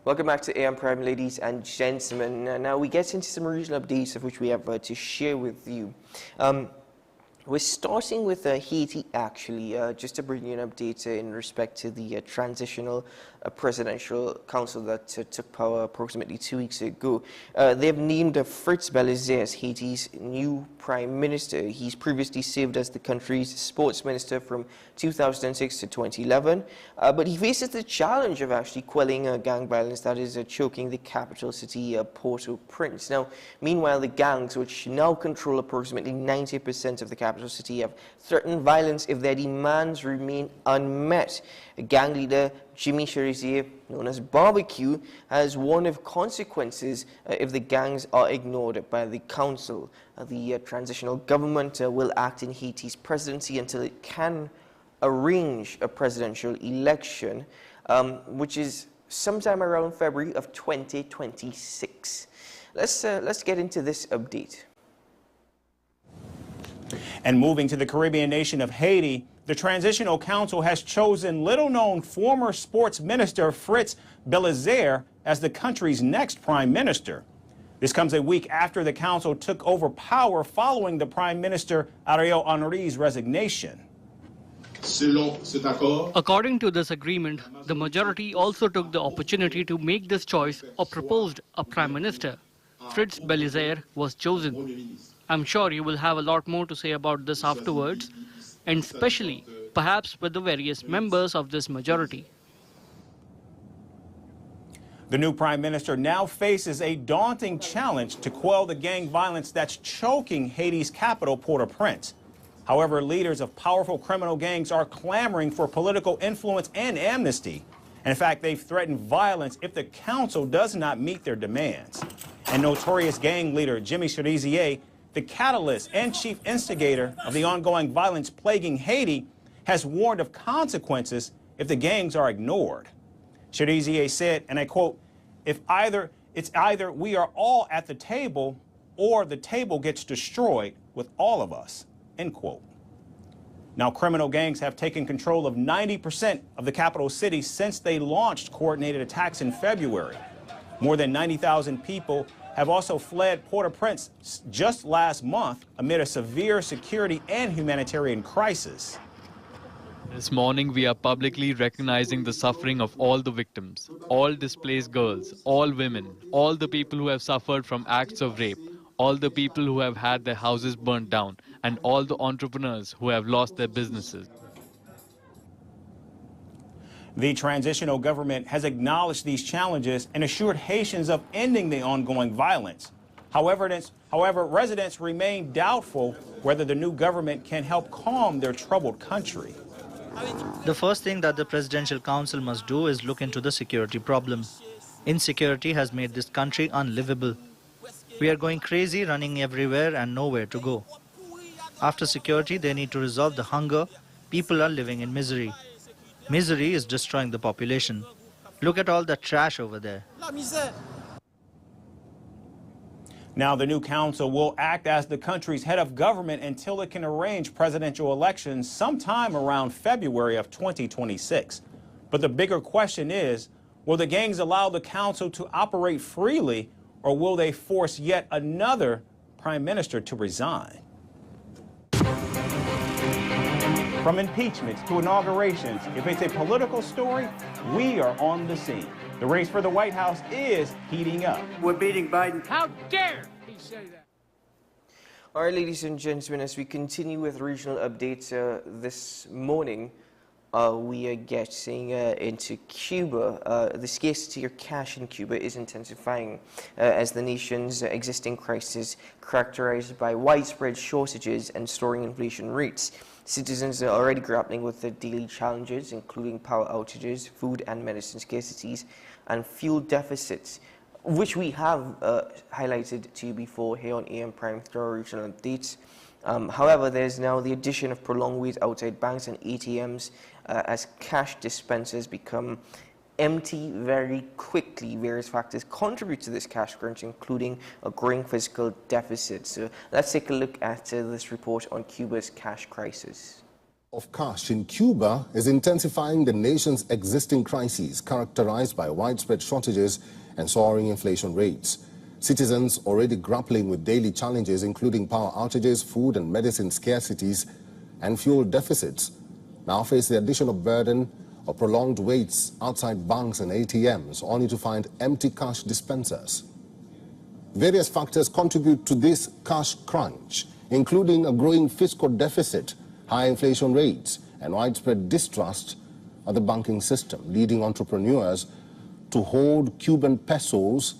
Welcome back to AM Prime, ladies and gentlemen. Now we get into some regional updates of which we have to share with you. We're starting with Haiti, actually, just to bring you an update in respect to the transitional presidential council that took power approximately 2 weeks ago. They've named Fritz Belizaire as Haiti's new prime minister. He's previously served as the country's sports minister from 2006 to 2011, but he faces the challenge of actually quelling gang violence that is choking the capital city, Port-au-Prince. Now, meanwhile, the gangs, which now control approximately 90% of the capital city, have threatened violence if their demands remain unmet. Gang leader Jimmy Cherizier, known as Barbecue, has warned of consequences if the gangs are ignored by the council. The transitional government will act in Haiti's presidency until it can arrange a presidential election, which is sometime around February of 2026. Let's get into this update.
And moving to the Caribbean nation of Haiti, the Transitional Council has chosen little-known former sports minister Fritz Belizaire as the country's next prime minister. This comes a week after the council took over power following the Prime Minister Ariel Henry's resignation.
According to this agreement, the majority also took the opportunity to make this choice or proposed a prime minister. Fritz Belizaire was chosen. I'm sure you will have a lot more to say about this afterwards, and especially, perhaps, with the various members of this majority.
The new prime minister now faces a daunting challenge to quell the gang violence that's choking Haiti's capital, Port-au-Prince. However, leaders of powerful criminal gangs are clamoring for political influence and amnesty. And in fact, they've threatened violence if the council does not meet their demands. And notorious gang leader Jimmy Cherizier, the catalyst and chief instigator of the ongoing violence plaguing Haiti, has warned of consequences if the gangs are ignored. Cherizier said, and I quote, it's either we are all at the table or the table gets destroyed with all of us, end quote. Now, criminal gangs have taken control of 90% of the capital city since they launched coordinated attacks in February. More than 90,000 people have also fled Port-au-Prince just last month amid a severe security and humanitarian crisis.
This morning, we are publicly recognizing the suffering of all the victims, all displaced girls, all women, all the people who have suffered from acts of rape, all the people who have had their houses burnt down, and all the entrepreneurs who have lost their businesses.
The transitional government has acknowledged these challenges and assured Haitians of ending the ongoing violence. However, residents remain doubtful whether the new government can help calm their troubled country.
The first thing that the Presidential Council must do is look into the security problem. Insecurity has made this country unlivable. We are going crazy, running everywhere and nowhere to go. After security, they need to resolve the hunger. People are living in misery. Misery is destroying the population. Look at all that trash over there.
Now, the new council will act as the country's head of government until it can arrange presidential elections sometime around February of 2026. But the bigger question is, Will the gangs allow the council to operate freely, or will they force yet another prime minister to resign? From impeachments to inaugurations, if it's a political story, we are on the scene. The race for the White House is heating up.
We're beating Biden.
How dare he say that?
All right, ladies and gentlemen, as we continue with regional updates this morning, we are getting into Cuba. The scarcity of cash in Cuba is intensifying as the nation's existing crisis characterized by widespread shortages and soaring inflation rates. Citizens are already grappling with the daily challenges, including power outages, food and medicine scarcities, and fuel deficits, which we have highlighted to you before here on AM Prime through our regional updates. However, there's now the addition of prolonged wait outside banks and ATMs as cash dispensers become empty very quickly. Various factors contribute to this cash crunch, including a growing fiscal deficit. So let's take a look at this report on Cuba's cash crisis.
Of cash in Cuba is intensifying the nation's existing crises, characterized by widespread shortages and soaring inflation rates. Citizens already grappling with daily challenges, including power outages, food and medicine scarcities, and fuel deficits, now face the additional burden of prolonged waits outside banks and ATMs, only to find empty cash dispensers. Various factors contribute to this cash crunch, including a growing fiscal deficit, high inflation rates, and widespread distrust of the banking system, leading entrepreneurs to hold Cuban pesos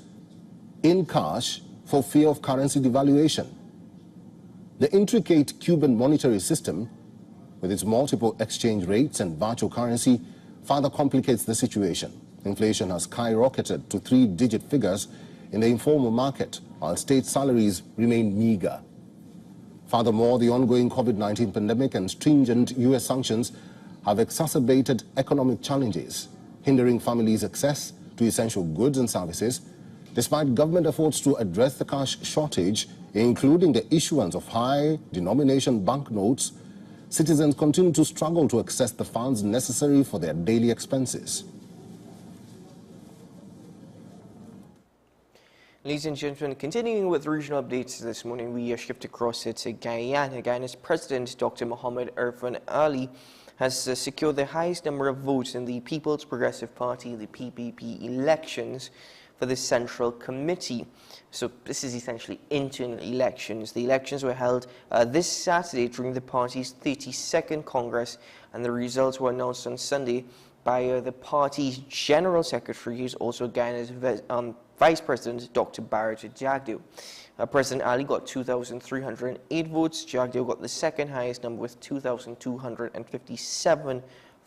in cash for fear of currency devaluation. The intricate Cuban monetary system, with its multiple exchange rates and virtual currency, further complicates the situation. Inflation has skyrocketed to three-digit figures in the informal market, while state salaries remain meager. Furthermore, the ongoing COVID-19 pandemic and stringent U.S. sanctions have exacerbated economic challenges, hindering families' access to essential goods and services, despite government efforts to address the cash shortage, including the issuance of high-denomination banknotes. Citizens continue to struggle to access the funds necessary for their daily expenses.
Ladies and gentlemen, continuing with regional updates this morning, we shift across to Guyana. Guyana's President, Dr. Mohamed Irfan Ali, has secured the highest number of votes in the People's Progressive Party, the PPP, elections for the Central Committee. So this is essentially internal elections. The elections were held this Saturday during the party's 32nd Congress, and the results were announced on Sunday by the party's General Secretary, who's also Guyana's Vice President, Dr. Barrett Jagdeo. President Ali got 2,308 votes. Jagdeo got the second highest number with 2,257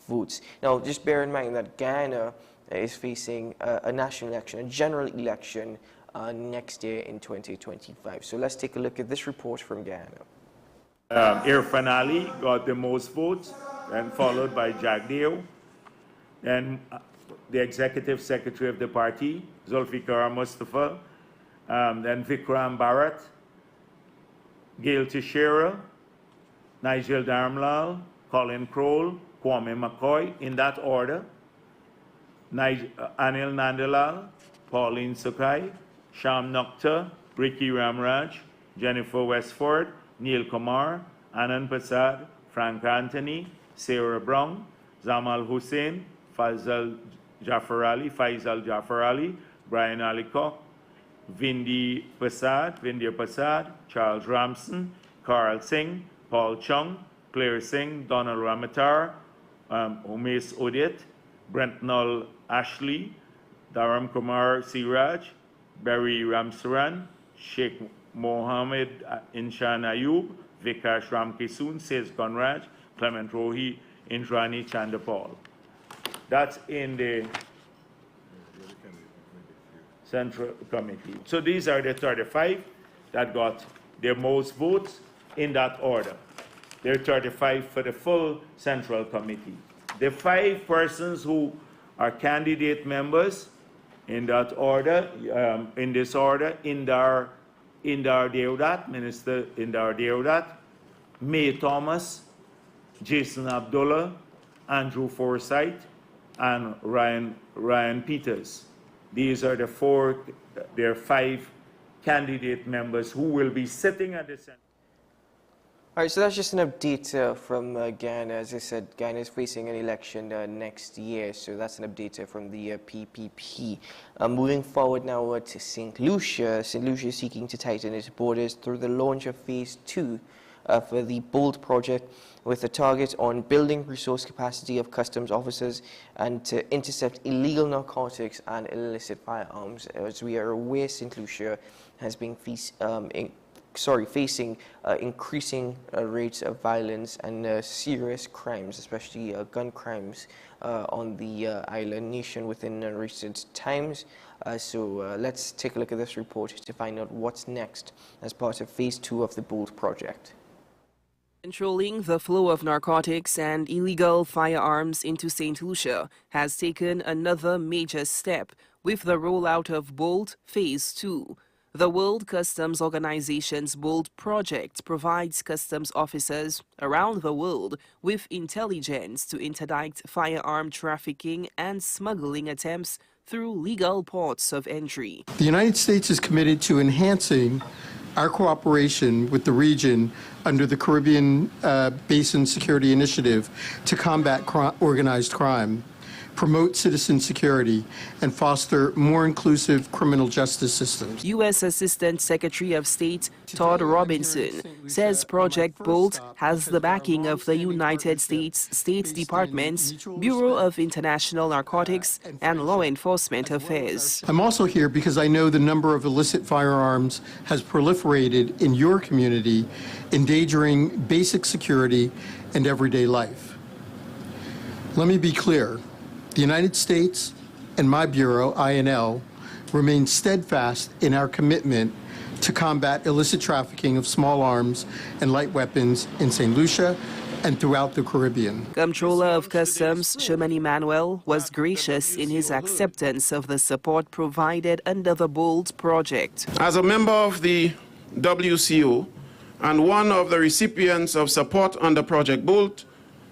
votes. Now, just bear in mind that Guyana is facing a national election, a general election, next year in 2025. So let's take a look at this report from Guyana.
Irfan Ali got the most votes, and followed by Jagdeo, and the executive secretary of the party, Zulfikar Mustafa, then Vikram Bharat, Gail Teixeira, Nigel Darmlal, Colin Crowell, Kwame McCoy, in that order. Anil Nandalal, Pauline Sukai, Sham Nokta, Ricky Ramraj, Jennifer Westford, Neil Kumar, Anand Prasad, Frank Anthony, Sarah Brown, Zamal Hussain, Faisal Jafar Ali, Brian Alicock, Vindya Prasad, Charles Ramson, Carl Singh, Paul Chung, Claire Singh, Donald Ramatar, Umesh Odit, Brentnall Ashley, Dharam Kumar Siraj, Barry Ramsaran, Sheikh Mohammed Inshan Ayub, Vikash Ramkisoon, Sez Conrad, Clement Rohi, Indrani Chandapal. That's in the Central Committee. So these are the 35 that got the most votes in that order. There are 35 for the full Central Committee. The 5 persons who are candidate members in that order, in this order, Indar Deodat, Minister Indar Deodat, May Thomas, Jason Abdullah, Andrew Forsyth, and Ryan Peters. These are there are 5 candidate members who will be sitting at the center.
All right, so that's just an update from Ghana. As I said, Ghana is facing an election next year, so that's an update from the PPP. Moving forward now to St. Lucia. St. Lucia is seeking to tighten its borders through the launch of Phase 2 for the BOLD project, with a target on building resource capacity of customs officers and to intercept illegal narcotics and illicit firearms. As we are aware, St. Lucia has been facing increasing rates of violence and serious crimes, especially gun crimes on the island nation within recent times. So let's take a look at this report to find out what's next as part of Phase 2 of the BOLD project.
Controlling the flow of narcotics and illegal firearms into St. Lucia has taken another major step with the rollout of BOLD Phase 2. The World Customs Organization's BOLD project provides customs officers around the world with intelligence to interdict firearm trafficking and smuggling attempts through legal ports of entry.
The United States is committed to enhancing our cooperation with the region under the Caribbean Basin Security Initiative to combat organized crime, promote citizen security, and foster more inclusive criminal justice systems.
U.S. Assistant Secretary of State Todd Robinson says Project BOLD has the backing of the United States State Department's Bureau of International Narcotics and Law Enforcement Affairs.
I'm also here because I know the number of illicit firearms has proliferated in your community, endangering basic security and everyday life. Let me be clear. The United States and my bureau, INL, remain steadfast in our commitment to combat illicit trafficking of small arms and light weapons in St. Lucia and throughout the Caribbean.
Comptroller of Customs Sherman Emanuel was gracious in his acceptance of the support provided under the BOLD project.
As a member of the WCO and one of the recipients of support under Project BOLD,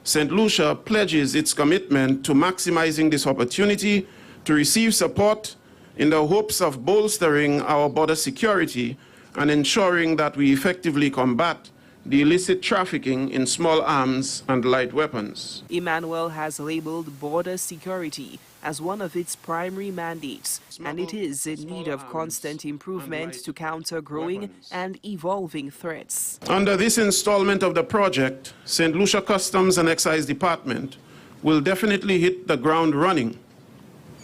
St. Lucia pledges its commitment to maximizing this opportunity to receive support in the hopes of bolstering our border security and ensuring that we effectively combat the illicit trafficking in small arms and light weapons.
Emmanuel has labeled border security as one of its primary mandates, and it is in need of constant improvement to counter growing and evolving threats.
Under this installment of the project, St. Lucia Customs and Excise Department will definitely hit the ground running,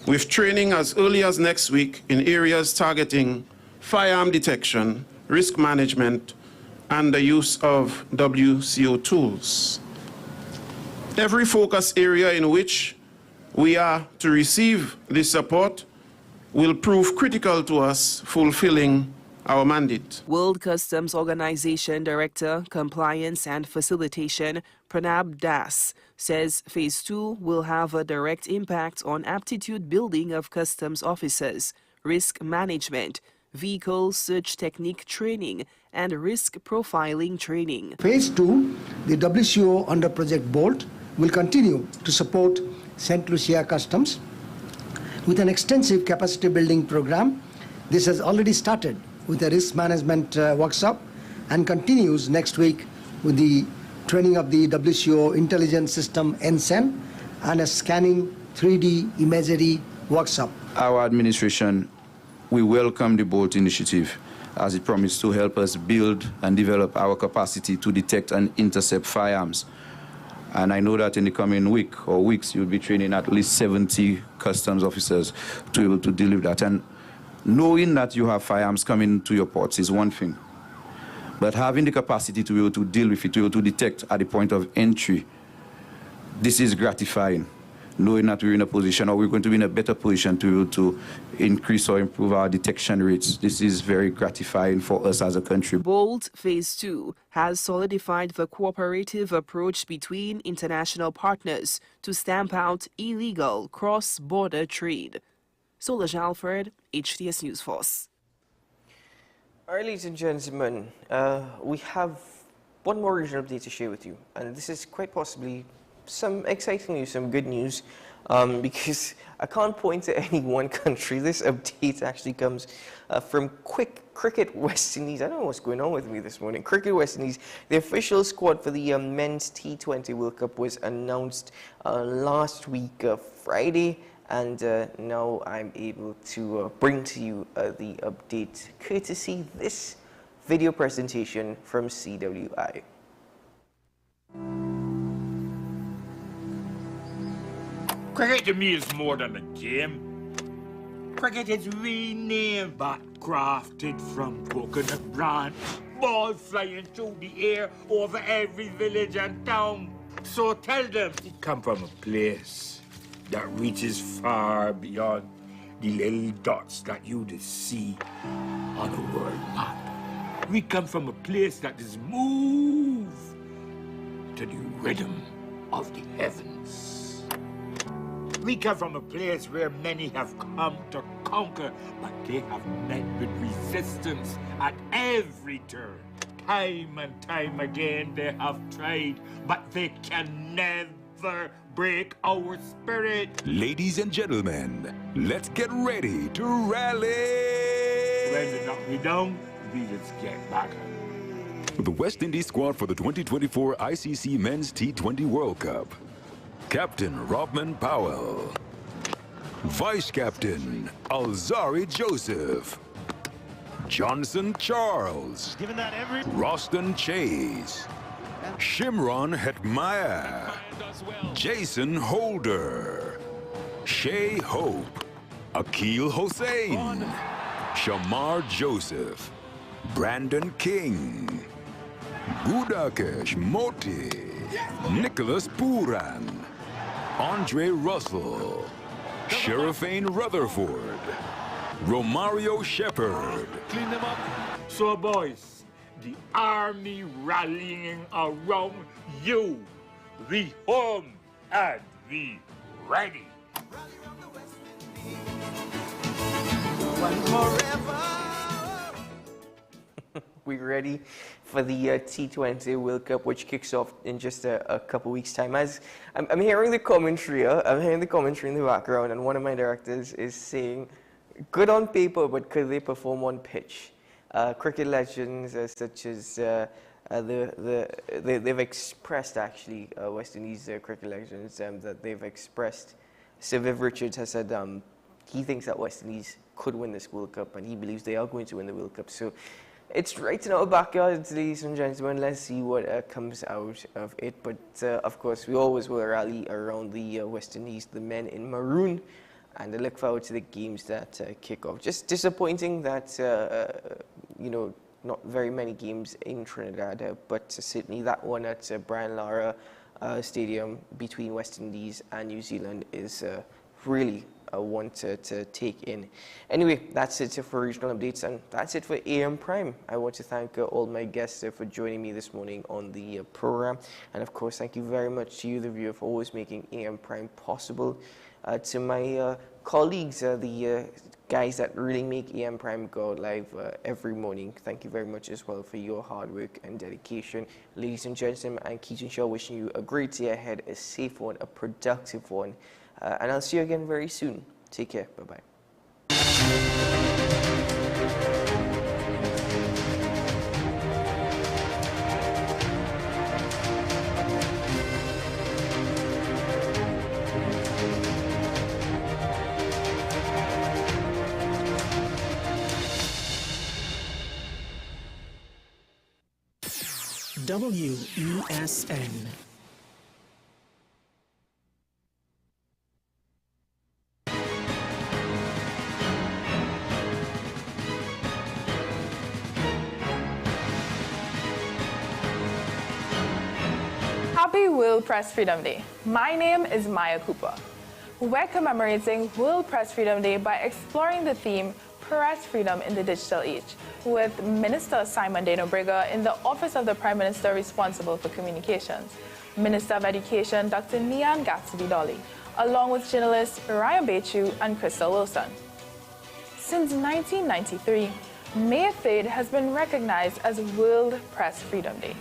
with training as early as next week in areas targeting firearm detection, risk management, and the use of WCO tools. Every focus area in which we are to receive this support will prove critical to us fulfilling our mandate.
World Customs Organization Director, Compliance and Facilitation, Pranab Das, says Phase 2 will have a direct impact on aptitude building of customs officers, risk management, vehicle search technique training, and risk profiling training.
Phase 2, the WCO under Project BOLD will continue to support St. Lucia Customs with an extensive capacity building program. This has already started with a risk management workshop and continues next week with the training of the WCO intelligence system NSEN and a scanning 3D imagery workshop.
Our administration, we welcome the BOLD initiative as it promises to help us build and develop our capacity to detect and intercept firearms. And I know that in the coming week or weeks, you'll be training at least 70 customs officers to be able to deal with that. And knowing that you have firearms coming to your ports is one thing. But having the capacity to be able to deal with it, to be able to detect at the point of entry, this is gratifying. Knowing that we're in a position, or we're going to be in a better position to be able to increase or improve our detection rates. This is very gratifying for us as a country.
BOLD Phase 2 has solidified the cooperative approach between international partners to stamp out illegal cross-border trade. Solange Alfred, HTS News Force.
All right, ladies and gentlemen, we have one more regional update to share with you, and this is quite possibly some exciting news, some good news, because I can't point to any one country. This update actually comes from Cricket West Indies. I don't know what's going on with me this morning. Cricket West Indies, the official squad for the men's T20 World Cup was announced last week, Friday, and now I'm able to bring to you the update courtesy this video presentation from CWI.
Cricket to me is more than a game. Cricket is renamed but crafted from coconut branch, balls flying through the air over every village and town. So tell them it come from a place that reaches far beyond the little dots that you see on a world map. We come from a place that is moved to the rhythm of the heavens. We come from a place where many have come to conquer, but they have met with resistance at every turn. Time and time again they have tried, but they can never break our spirit.
Ladies and gentlemen, let's get ready to rally.
When they knock me down, we just get back.
The West Indies squad for the 2024 ICC Men's T20 World Cup. Captain Robman Powell. Vice Captain Alzari Joseph. Johnson Charles. Roston Chase. Shimron Hetmaya. Jason Holder. Shay Hope. Akil Hossein. Shamar Joseph. Brandon King. Budakesh Moti. Nicholas Puran. Andre Russell. Sherifane Rutherford. Romario Shepard.
Clean them up. So boys, the army rallying around you. We home and we ready.
We ready for the T20 World Cup, which kicks off in just a couple weeks' time. As I'm hearing the commentary, in the background, and one of my directors is saying, "Good on paper, but could they perform on pitch?" Cricket legends such as they've expressed actually West Indies cricket legends that they've expressed. Sir Viv Richards has said he thinks that West Indies could win this World Cup, and he believes they are going to win the World Cup. So it's right in our backyard, ladies and gentlemen. Let's see what comes out of it. But of course, we always will rally around the West Indies, the men in maroon, and I look forward to the games that kick off. Just disappointing that not very many games in Trinidad, but certainly that one at Brian Lara Stadium between West Indies and New Zealand is really one to take in. Anyway, that's it for regional updates, and that's it for AM Prime. I want to thank all my guests for joining me this morning on the program, and of course, thank you very much to you, the viewer, for always making AM Prime possible. To my colleagues, the guys that really make AM Prime go live every morning, thank you very much as well for your hard work and dedication. Ladies and gentlemen, I'm Keaton Shaw, wishing you a great day ahead, a safe one, a productive one. And I'll see you again very soon. Take care. Bye-bye.
WESN.
Happy World Press Freedom Day. My name is Maya Cooper. We're commemorating World Press Freedom Day by exploring the theme Press Freedom in the Digital Age with Minister Simon Dano-Brigger in the Office of the Prime Minister responsible for communications, Minister of Education Dr. Nian Gatsby-Dolly, along with journalists Ryan Bechu and Crystal Wilson. Since 1993, May 3rd has been recognized as World Press Freedom Day.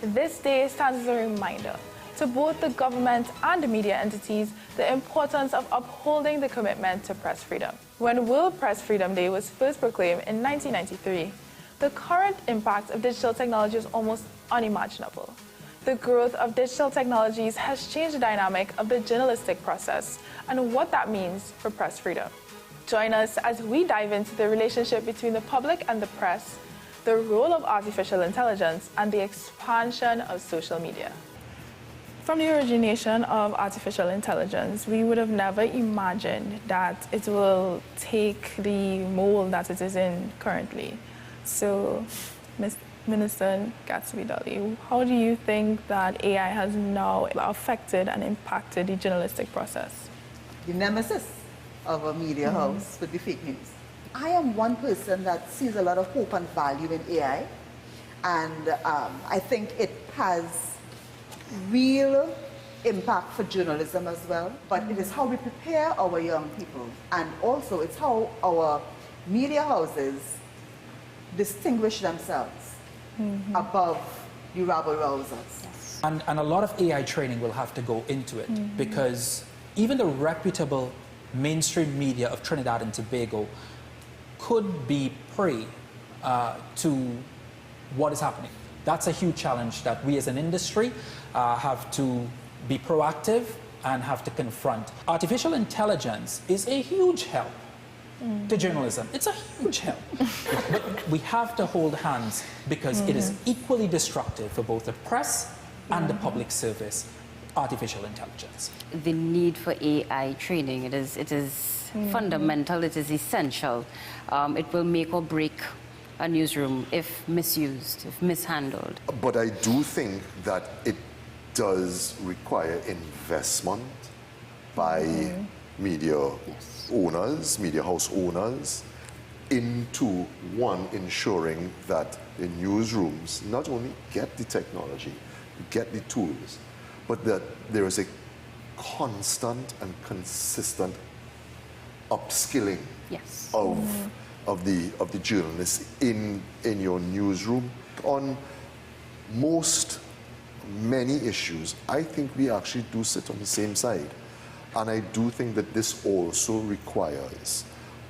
This day stands as a reminder to both the government and the media entities the importance of upholding the commitment to press freedom. When World Press Freedom Day was first proclaimed in 1993, the current impact of digital technology is almost unimaginable. The growth of digital technologies has changed the dynamic of the journalistic process and what that means for press freedom. Join us as we dive into the relationship between the public and the press, the role of artificial intelligence, and the expansion of social media. From the origination of artificial intelligence, we would have never imagined that it will take the mold that it is in currently. So, Ms. Minister Gatsby-Dolly, how do you think that AI has now affected and impacted the journalistic process?
The nemesis of a media house would be fake news. I am one person that sees a lot of hope and value in AI, and I think it has real impact for journalism as well, but it is how we prepare our young people, and also it's how our media houses distinguish themselves above the rabble-rousers.
And a lot of AI training will have to go into it because even the reputable mainstream media of Trinidad and Tobago could be prey to what is happening. That's a huge challenge that we as an industry have to be proactive and have to confront. Artificial intelligence is a huge help to journalism. It's a huge help. But we have to hold hands because it is equally destructive for both the press and the public service, artificial intelligence.
The need for AI training, it is fundamental, it is essential. It will make or break a newsroom if misused, if mishandled.
But I do think that it does require investment by media owners, media house owners, into ensuring that the newsrooms not only get the technology, get the tools, but that there is a constant and consistent upskilling of the journalists in your newsroom. On many issues, I think we actually do sit on the same side. And I do think that this also requires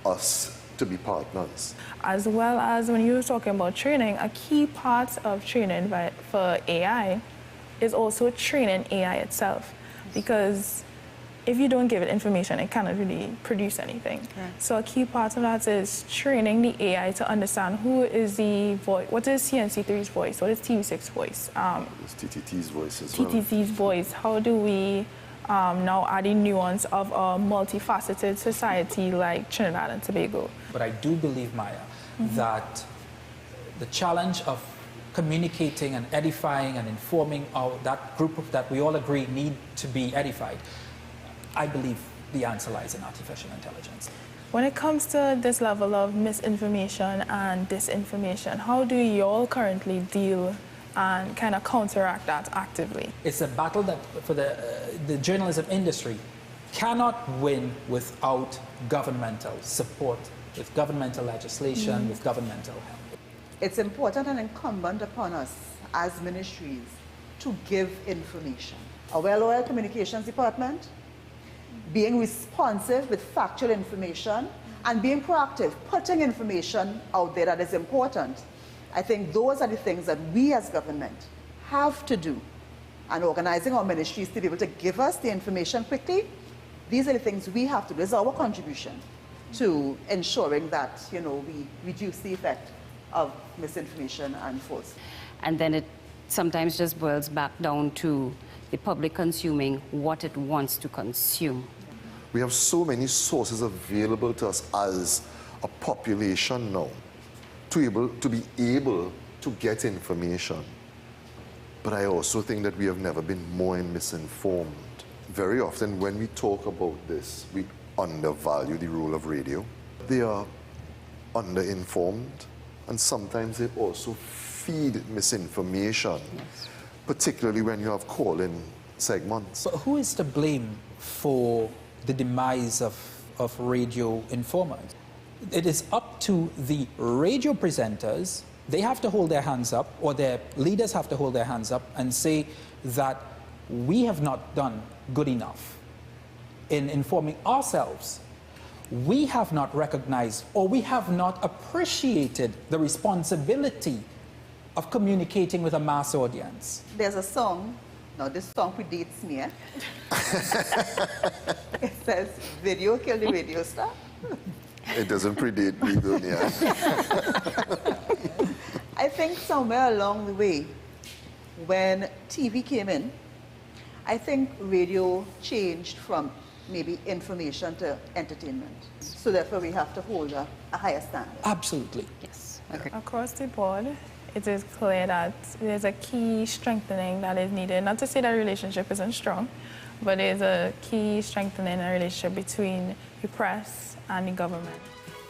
us to be partners.
As well as when you were talking about training, a key part of training for AI is also training AI itself. Because if you don't give it information, it cannot really produce anything. So a key part of that is training the AI to understand who is the voice, what is CNC3's voice, what is TV6's voice.
It's TTT's voice as well.
TTT's voice, how do we now add a nuance of a multifaceted society like Trinidad and Tobago?
But I do believe, Maya, that the challenge of communicating and edifying and informing that group that we all agree need to be edified, I believe the answer lies in artificial intelligence.
When it comes to this level of misinformation and disinformation, how do you all currently deal and kind of counteract that actively?
It's a battle that for the journalism industry cannot win without governmental support, with governmental legislation, with governmental help.
It's important and incumbent upon us as ministries to give information. A well-oiled communications department, being responsive with factual information, and being proactive, putting information out there that is important. I think those are the things that we as government have to do. And organizing our ministries to be able to give us the information quickly, these are the things we have to do. This is our contribution to ensuring that, we reduce the effect of misinformation and false.
And then it sometimes just boils back down to the public consuming what it wants to consume.
We have so many sources available to us as a population now to be able to get information. But I also think that we have never been more misinformed. Very often when we talk about this, we undervalue the role of radio. They are underinformed, and sometimes they also feed misinformation, particularly when you have call-in segments.
But who is to blame for the demise of radio informers? It is up to the radio presenters. They have to hold their hands up, or their leaders have to hold their hands up and say that we have not done good enough in informing ourselves. We have not recognized or we have not appreciated the responsibility of communicating with a mass audience.
There's a song, now this song predates me, eh? It says, video kill the radio star.
It doesn't predate me, though, yeah.
I think somewhere along the way, when TV came in, I think radio changed from maybe information to entertainment. So therefore we have to hold a higher standard.
Absolutely.
Yes. Okay.
Across the board, it is clear that there's a key strengthening that is needed. Not to say that relationship isn't strong, but there's a key strengthening a relationship between the press and the government.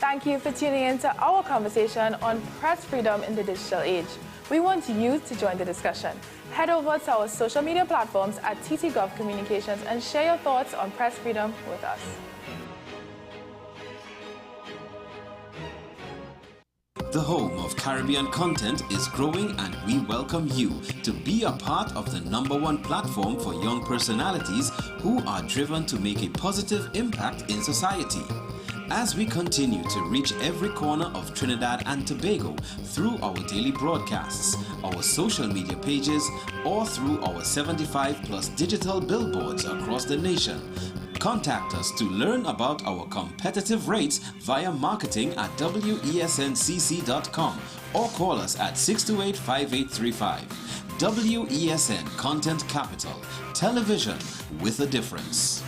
Thank you for tuning in to our conversation on press freedom in the digital age. We want you to join the discussion. Head over to our social media platforms at TT Gov Communications and share your thoughts on press freedom with us.
The home of Caribbean content is growing, and we welcome you to be a part of the #1 platform for young personalities who are driven to make a positive impact in society. As we continue to reach every corner of Trinidad and Tobago through our daily broadcasts, our social media pages, or through our 75+ digital billboards across the nation, contact us to learn about our competitive rates via marketing at wesncc.com or call us at 628-5835. WESN Content Capital, television with a difference.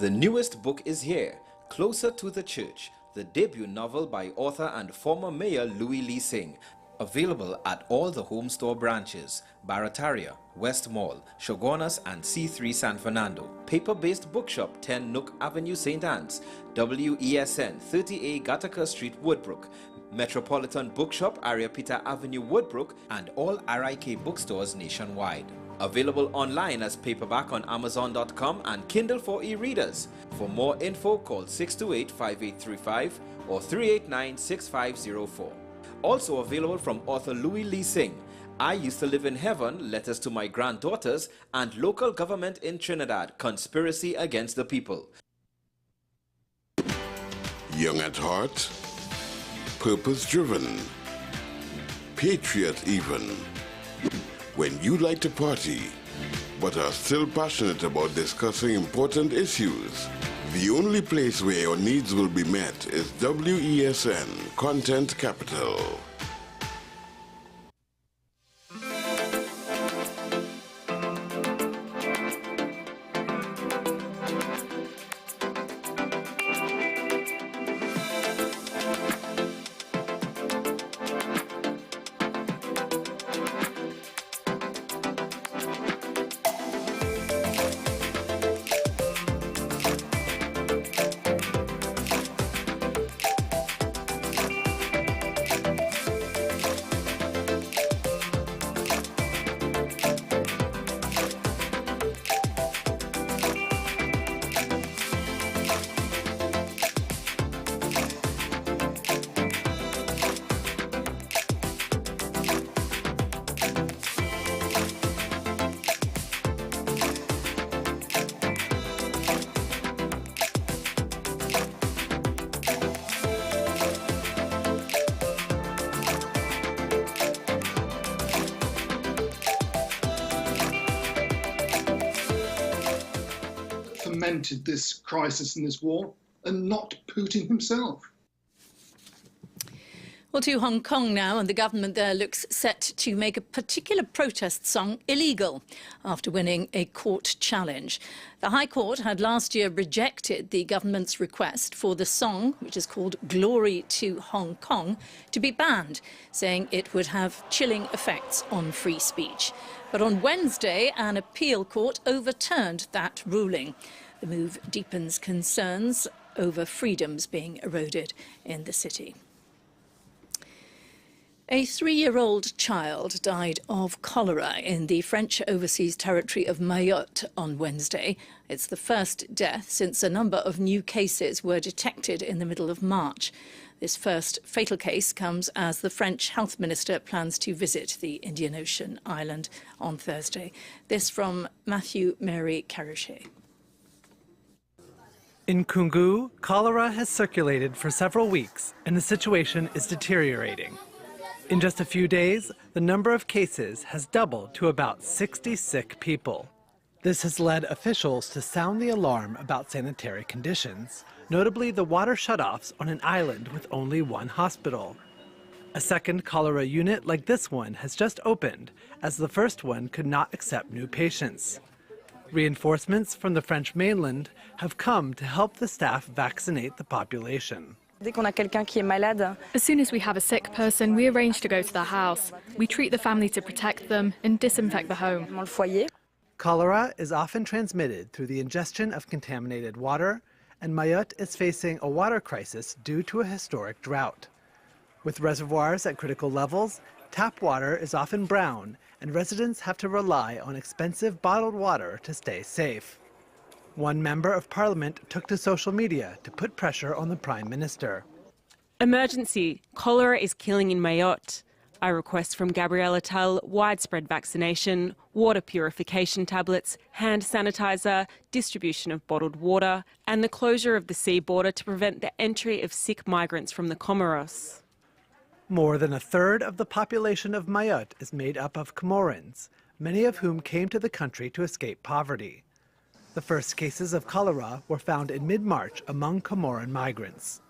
The newest book is here, Closer to the Church, the debut novel by author and former Mayor Louis Lee Singh, available at all the Home Store branches, Barataria, West Mall, Shogunas and C3 San Fernando. Paper-based bookshop 10 Nook Avenue, St. Anne's, WESN 30A Gattaca Street, Woodbrook, Metropolitan Bookshop, Ariapita Avenue, Woodbrook, and all RIK bookstores nationwide. Available online as paperback on Amazon.com and Kindle for e-readers. For more info, call 628-5835 or 389-6504. Also available from author Louis Lee Singh, I Used to Live in Heaven, Letters to My Granddaughters, and Local Government in Trinidad, Conspiracy Against the People.
Young at heart, purpose-driven, patriot even. When you like to party, but are still passionate about discussing important issues, the only place where your needs will be met is WESN Content Capital.
Fomented this crisis and this war, and not Putin himself.
Well, to Hong Kong now, and the government there looks set to make a particular protest song illegal after winning a court challenge. The High Court had last year rejected the government's request for the song, which is called Glory to Hong Kong, to be banned, saying it would have chilling effects on free speech. But on Wednesday, an appeal court overturned that ruling. The move deepens concerns over freedoms being eroded in the city. A 3-year-old child died of cholera in the French overseas territory of Mayotte on Wednesday. It's the first death since a number of new cases were detected in the middle of March. This first fatal case comes as the French health minister plans to visit the Indian Ocean island on Thursday. This from Matthew Mary Caruchet.
In Kungu, cholera has circulated for several weeks and the situation is deteriorating. In just a few days, the number of cases has doubled to about 60 sick people. This has led officials to sound the alarm about sanitary conditions, notably the water shutoffs on an island with only one hospital. A second cholera unit like this one has just opened, as the first one could not accept new patients. Reinforcements from the French mainland have come to help the staff vaccinate the population.
As soon as we have a sick person, we arrange to go to their house. We treat the family to protect them and disinfect the home.
Cholera is often transmitted through the ingestion of contaminated water, and Mayotte is facing a water crisis due to a historic drought. With reservoirs at critical levels, tap water is often brown, and residents have to rely on expensive bottled water to stay safe. One member of parliament took to social media to put pressure on the prime minister.
Emergency. Cholera is killing in Mayotte. I request from Gabriel Attal widespread vaccination, water purification tablets, hand sanitizer, distribution of bottled water, and the closure of the sea border to prevent the entry of sick migrants from the Comoros.
More than a third of the population of Mayotte is made up of Comorans, many of whom came to the country to escape poverty. The first cases of cholera were found in mid-March among Comoran migrants.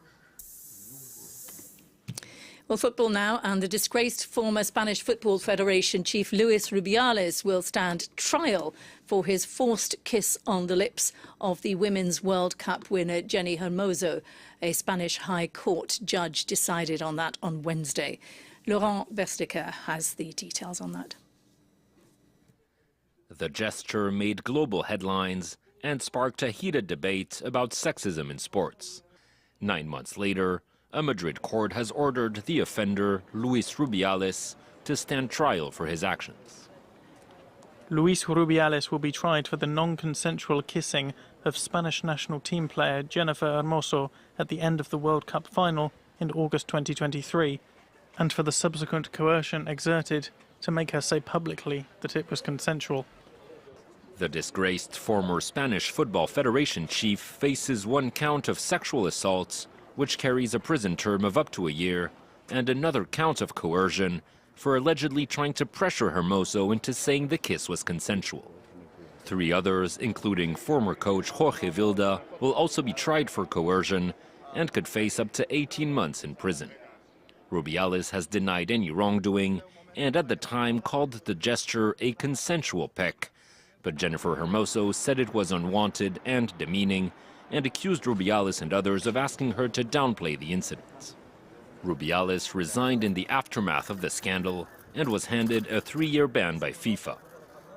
Well, football now, and the disgraced former Spanish Football Federation chief Luis Rubiales will stand trial for his forced kiss on the lips of the Women's World Cup winner Jenny Hermoso. A Spanish High Court judge decided on that on Wednesday. Laurent Versticker has the details on that.
The gesture made global headlines and sparked a heated debate about sexism in sports. 9 months later, a Madrid court has ordered the offender, Luis Rubiales, to stand trial for his actions.
Luis Rubiales will be tried for the non-consensual kissing of Spanish national team player Jennifer Hermoso at the end of the World Cup final in August 2023, and for the subsequent coercion exerted to make her say publicly that it was consensual.
The disgraced former Spanish Football Federation chief faces 1 count of sexual assault, which carries a prison term of up to a year, and another count of coercion for allegedly trying to pressure Hermoso into saying the kiss was consensual. 3 others, including former coach Jorge Vilda, will also be tried for coercion and could face up to 18 months in prison. Rubiales has denied any wrongdoing and at the time called the gesture a consensual peck, but Jennifer Hermoso said it was unwanted and demeaning, and accused Rubiales and others of asking her to downplay the incident. Rubiales resigned in the aftermath of the scandal and was handed a 3-year ban by FIFA.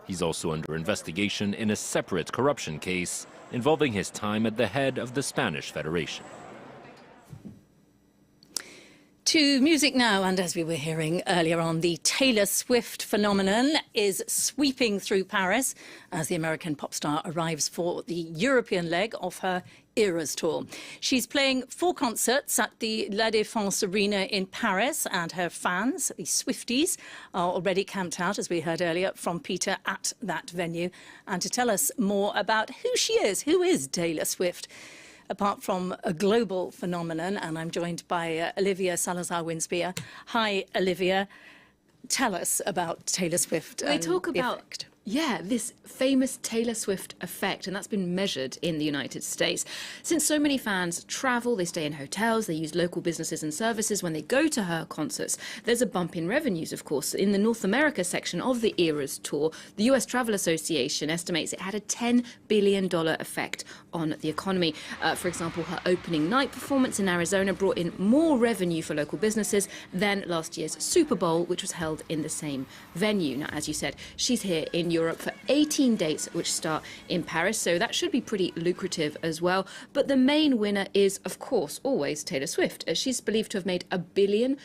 He's also under investigation in a separate corruption case involving his time at the head of the Spanish Federation.
To music now, and as we were hearing earlier on, the Taylor Swift phenomenon is sweeping through Paris as the American pop star arrives for the European leg of her Eras tour. She's playing 4 concerts at the La Défense Arena in Paris, and her fans, the Swifties, are already camped out, as we heard earlier from Peter, at that venue. And to tell us more about who she is, who is Taylor Swift, apart from a global phenomenon, and I'm joined by Olivia Salazar-Winspear. Hi, Olivia. Tell us about Taylor Swift.
They talk about, this famous Taylor Swift effect, and that's been measured in the United States. Since so many fans travel, they stay in hotels, they use local businesses and services when they go to her concerts, there's a bump in revenues, of course. In the North America section of the Eras tour, the US Travel Association estimates it had a $10 billion effect on the economy. For example, her opening night performance in Arizona brought in more revenue for local businesses than last year's Super Bowl, which was held in the same venue. Now, as you said, she's here in Europe for 18 dates, which start in Paris, so that should be pretty lucrative as well. But the main winner is, of course, always Taylor Swift. She's believed to have made $1 billion,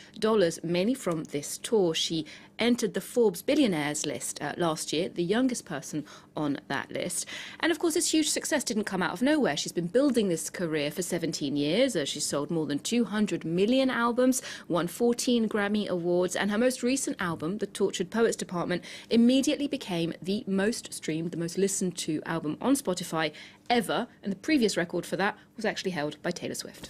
mainly from this tour. She entered the Forbes billionaires list last year, the youngest person on that list. And of course, this huge success didn't come out of nowhere. She's been building this career for 17 years. She's sold more than 200 million albums, won 14 Grammy Awards, and her most recent album, The Tortured Poets Department, immediately became the most streamed, the most listened to album on Spotify ever. And the previous record for that was actually held by Taylor Swift.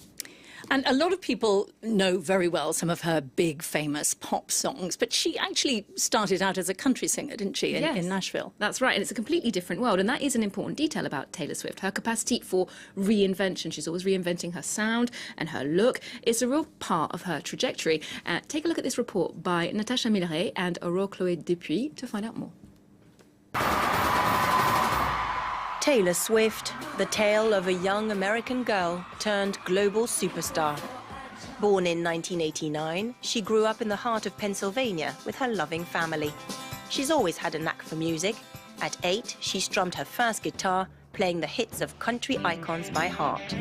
And a lot of people know very well some of her big, famous pop songs, but she actually started out as a country singer, didn't she, in Nashville?
That's right, and it's a completely different world, and that is an important detail about Taylor Swift, her capacity for reinvention. She's always reinventing her sound and her look. It's a real part of her trajectory. Take a look at this report by Natasha Milleret and Aurore Chloé Dupuis to find out more.
Taylor Swift, the tale of a young American girl turned global superstar. Born in 1989, she grew up in the heart of Pennsylvania with her loving family. She's always had a knack for music. At 8, she strummed her first guitar, playing the hits of country icons by heart.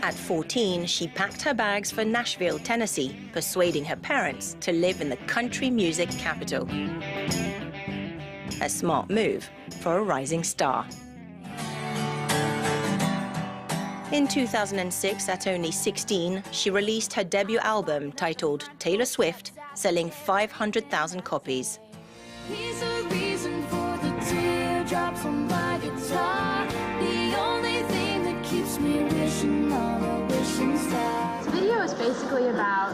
At 14, she packed her bags for Nashville, Tennessee, persuading her parents to live in the country music capital. A smart move for a rising star. In 2006, at only 16, she released her debut album titled Taylor Swift, selling 500,000 copies.
He's a reason for the teardrops on my guitar, the only thing that keeps me wishing on a wishing star.
The video is basically about,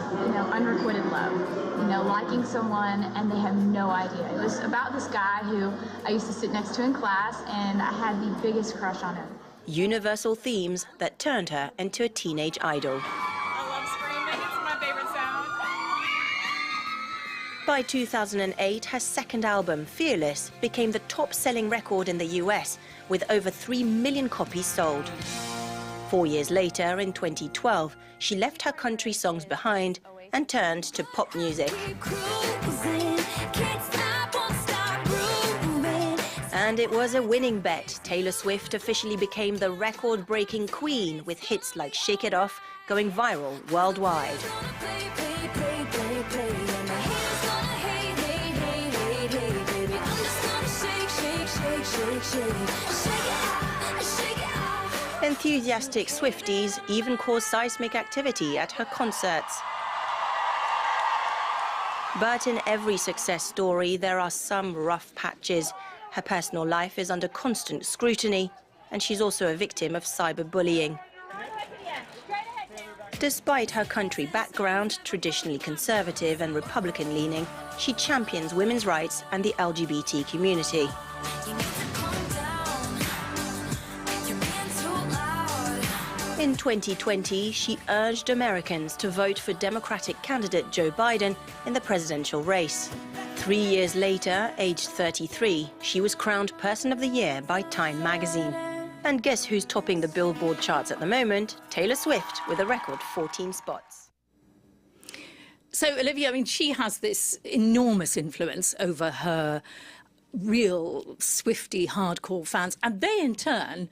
unrequited love. Liking someone and they have no idea. It was about this guy who I used to sit next to in class, and I had the biggest crush on him.
Universal themes that turned her into a teenage idol.
I love screaming. It's my favorite sound.
By 2008, her second album, Fearless, became the top-selling record in the US, with over 3 million copies sold. 4 years later, in 2012, she left her country songs behind and turned to pop music. And it was a winning bet. Taylor Swift officially became the record-breaking queen, with hits like Shake It Off going viral worldwide. Enthusiastic Swifties even caused seismic activity at her concerts. But in every success story, there are some rough patches. Her personal life is under constant scrutiny, and she's also a victim of cyberbullying. Despite her country background, traditionally conservative and Republican-leaning, she champions women's rights and the LGBT community. In 2020, she urged Americans to vote for Democratic candidate Joe Biden in the presidential race. 3 years later, aged 33, she was crowned Person of the Year by Time magazine. And guess who's topping the Billboard charts at the moment? Taylor Swift, with a record 14 spots.
So, Olivia, she has this enormous influence over her real Swiftie hardcore fans, and they, in turn,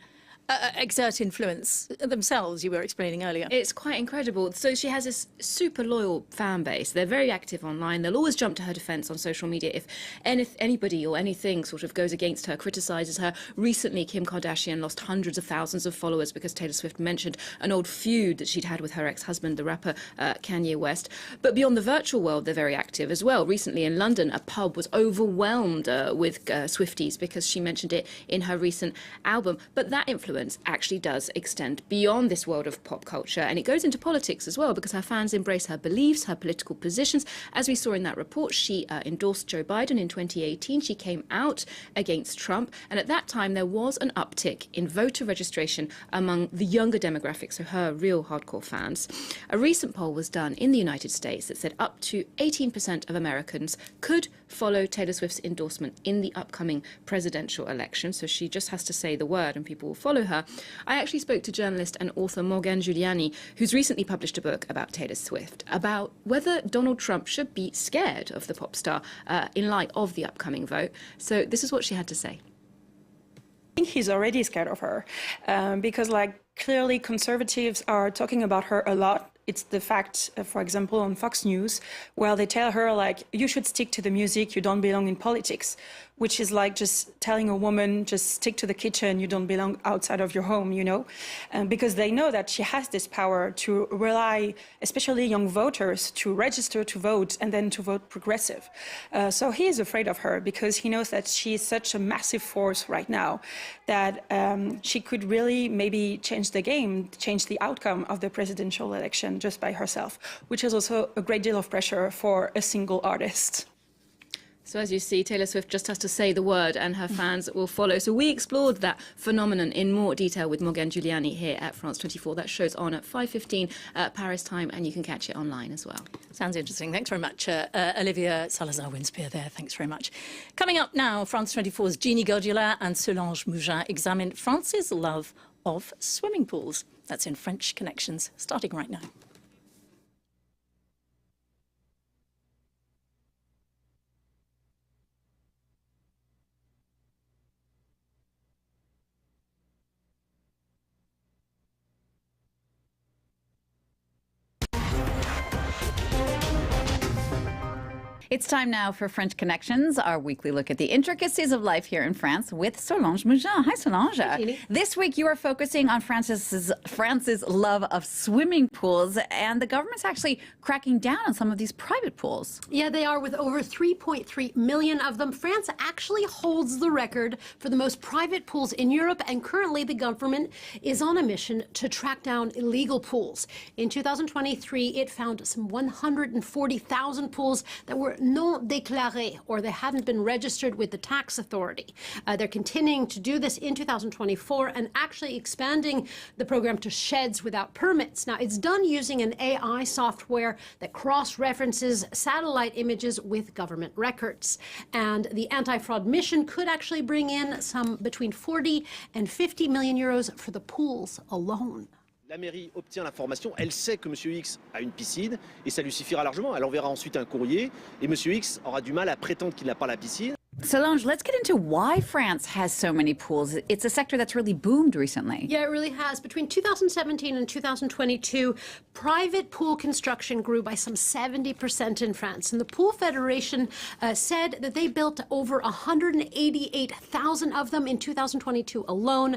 exert influence themselves, you were explaining earlier.
It's quite incredible. So she has this super loyal fan base. They're very active online. They'll always jump to her defense on social media if anybody or anything sort of goes against her, criticizes her. Recently, Kim Kardashian lost hundreds of thousands of followers because Taylor Swift mentioned an old feud that she'd had with her ex-husband, the rapper Kanye West. But beyond the virtual world, they're very active as well. Recently in London, a pub was overwhelmed with Swifties because she mentioned it in her recent album. But that influence actually does extend beyond this world of pop culture, and it goes into politics as well, because her fans embrace her beliefs, her political positions. As we saw in that report, she endorsed Joe Biden in 2018. She came out against Trump, and at that time there was an uptick in voter registration among the younger demographics, so her real hardcore fans. A recent poll was done in the United States that said up to 18% of Americans could follow Taylor Swift's endorsement in the upcoming presidential election, so she just has to say the word and people will follow her. I actually spoke to journalist and author Morgan Giuliani, who's recently published a book about Taylor Swift, about whether Donald Trump should be scared of the pop star in light of the upcoming vote. So this is what she had to say.
I think he's already scared of her because, clearly conservatives are talking about her a lot It's the fact, for example, on Fox News, where they tell her, like, you should stick to the music, you don't belong in politics, which is like just telling a woman, just stick to the kitchen, you don't belong outside of your home, you know, because they know that she has this power to rely, especially young voters, to register to vote and then to vote progressive. So he is afraid of her because he knows that she is such a massive force right now that she could really maybe change the game, change the outcome of the presidential election just by herself, which is also a great deal of pressure for a single artist.
So as you see, Taylor Swift just has to say the word and her fans will follow. So we explored that phenomenon in more detail with Morgane Giuliani here at France 24. That show's on at 5:15 Paris time, and you can catch it online as well.
Sounds interesting. Thanks very much, Olivia Salazar-Winspear there. Thanks very much. Coming up now, France 24's Jeannie Gordula and Solange Mougin examine France's love of swimming pools. That's in French Connections, starting right now.
It's time now for French Connections, our weekly look at the intricacies of life here in France with Solange Mougin. Hi, Solange.
Hi,
this week you are focusing on France's love of swimming pools, and the government's actually cracking down on some of these private pools.
Yeah, they are, with over 3.3 million of them. France actually holds the record for the most private pools in Europe, and currently the government is on a mission to track down illegal pools. In 2023, it found some 140,000 pools that were non déclarés, or they hadn't been registered with the tax authority. They're continuing to do this in 2024 and actually expanding the program to sheds without permits. Now, it's done using an AI software that cross-references satellite images with government records. And the anti-fraud mission could actually bring in some between 40 and 50 million euros for the pools alone.
La mairie obtient l'information, elle sait que M. X a une piscine et ça lui suffira largement. Elle enverra ensuite un courrier et M. X aura du mal à prétendre qu'il n'a pas la piscine.
Solange, let's get into why France has so many pools. It's a sector that's really boomed recently.
Yeah, it really has. Between 2017 and 2022, private pool construction grew by some 70% in France. And the Pool Federation said that they built over 188,000 of them in 2022 alone.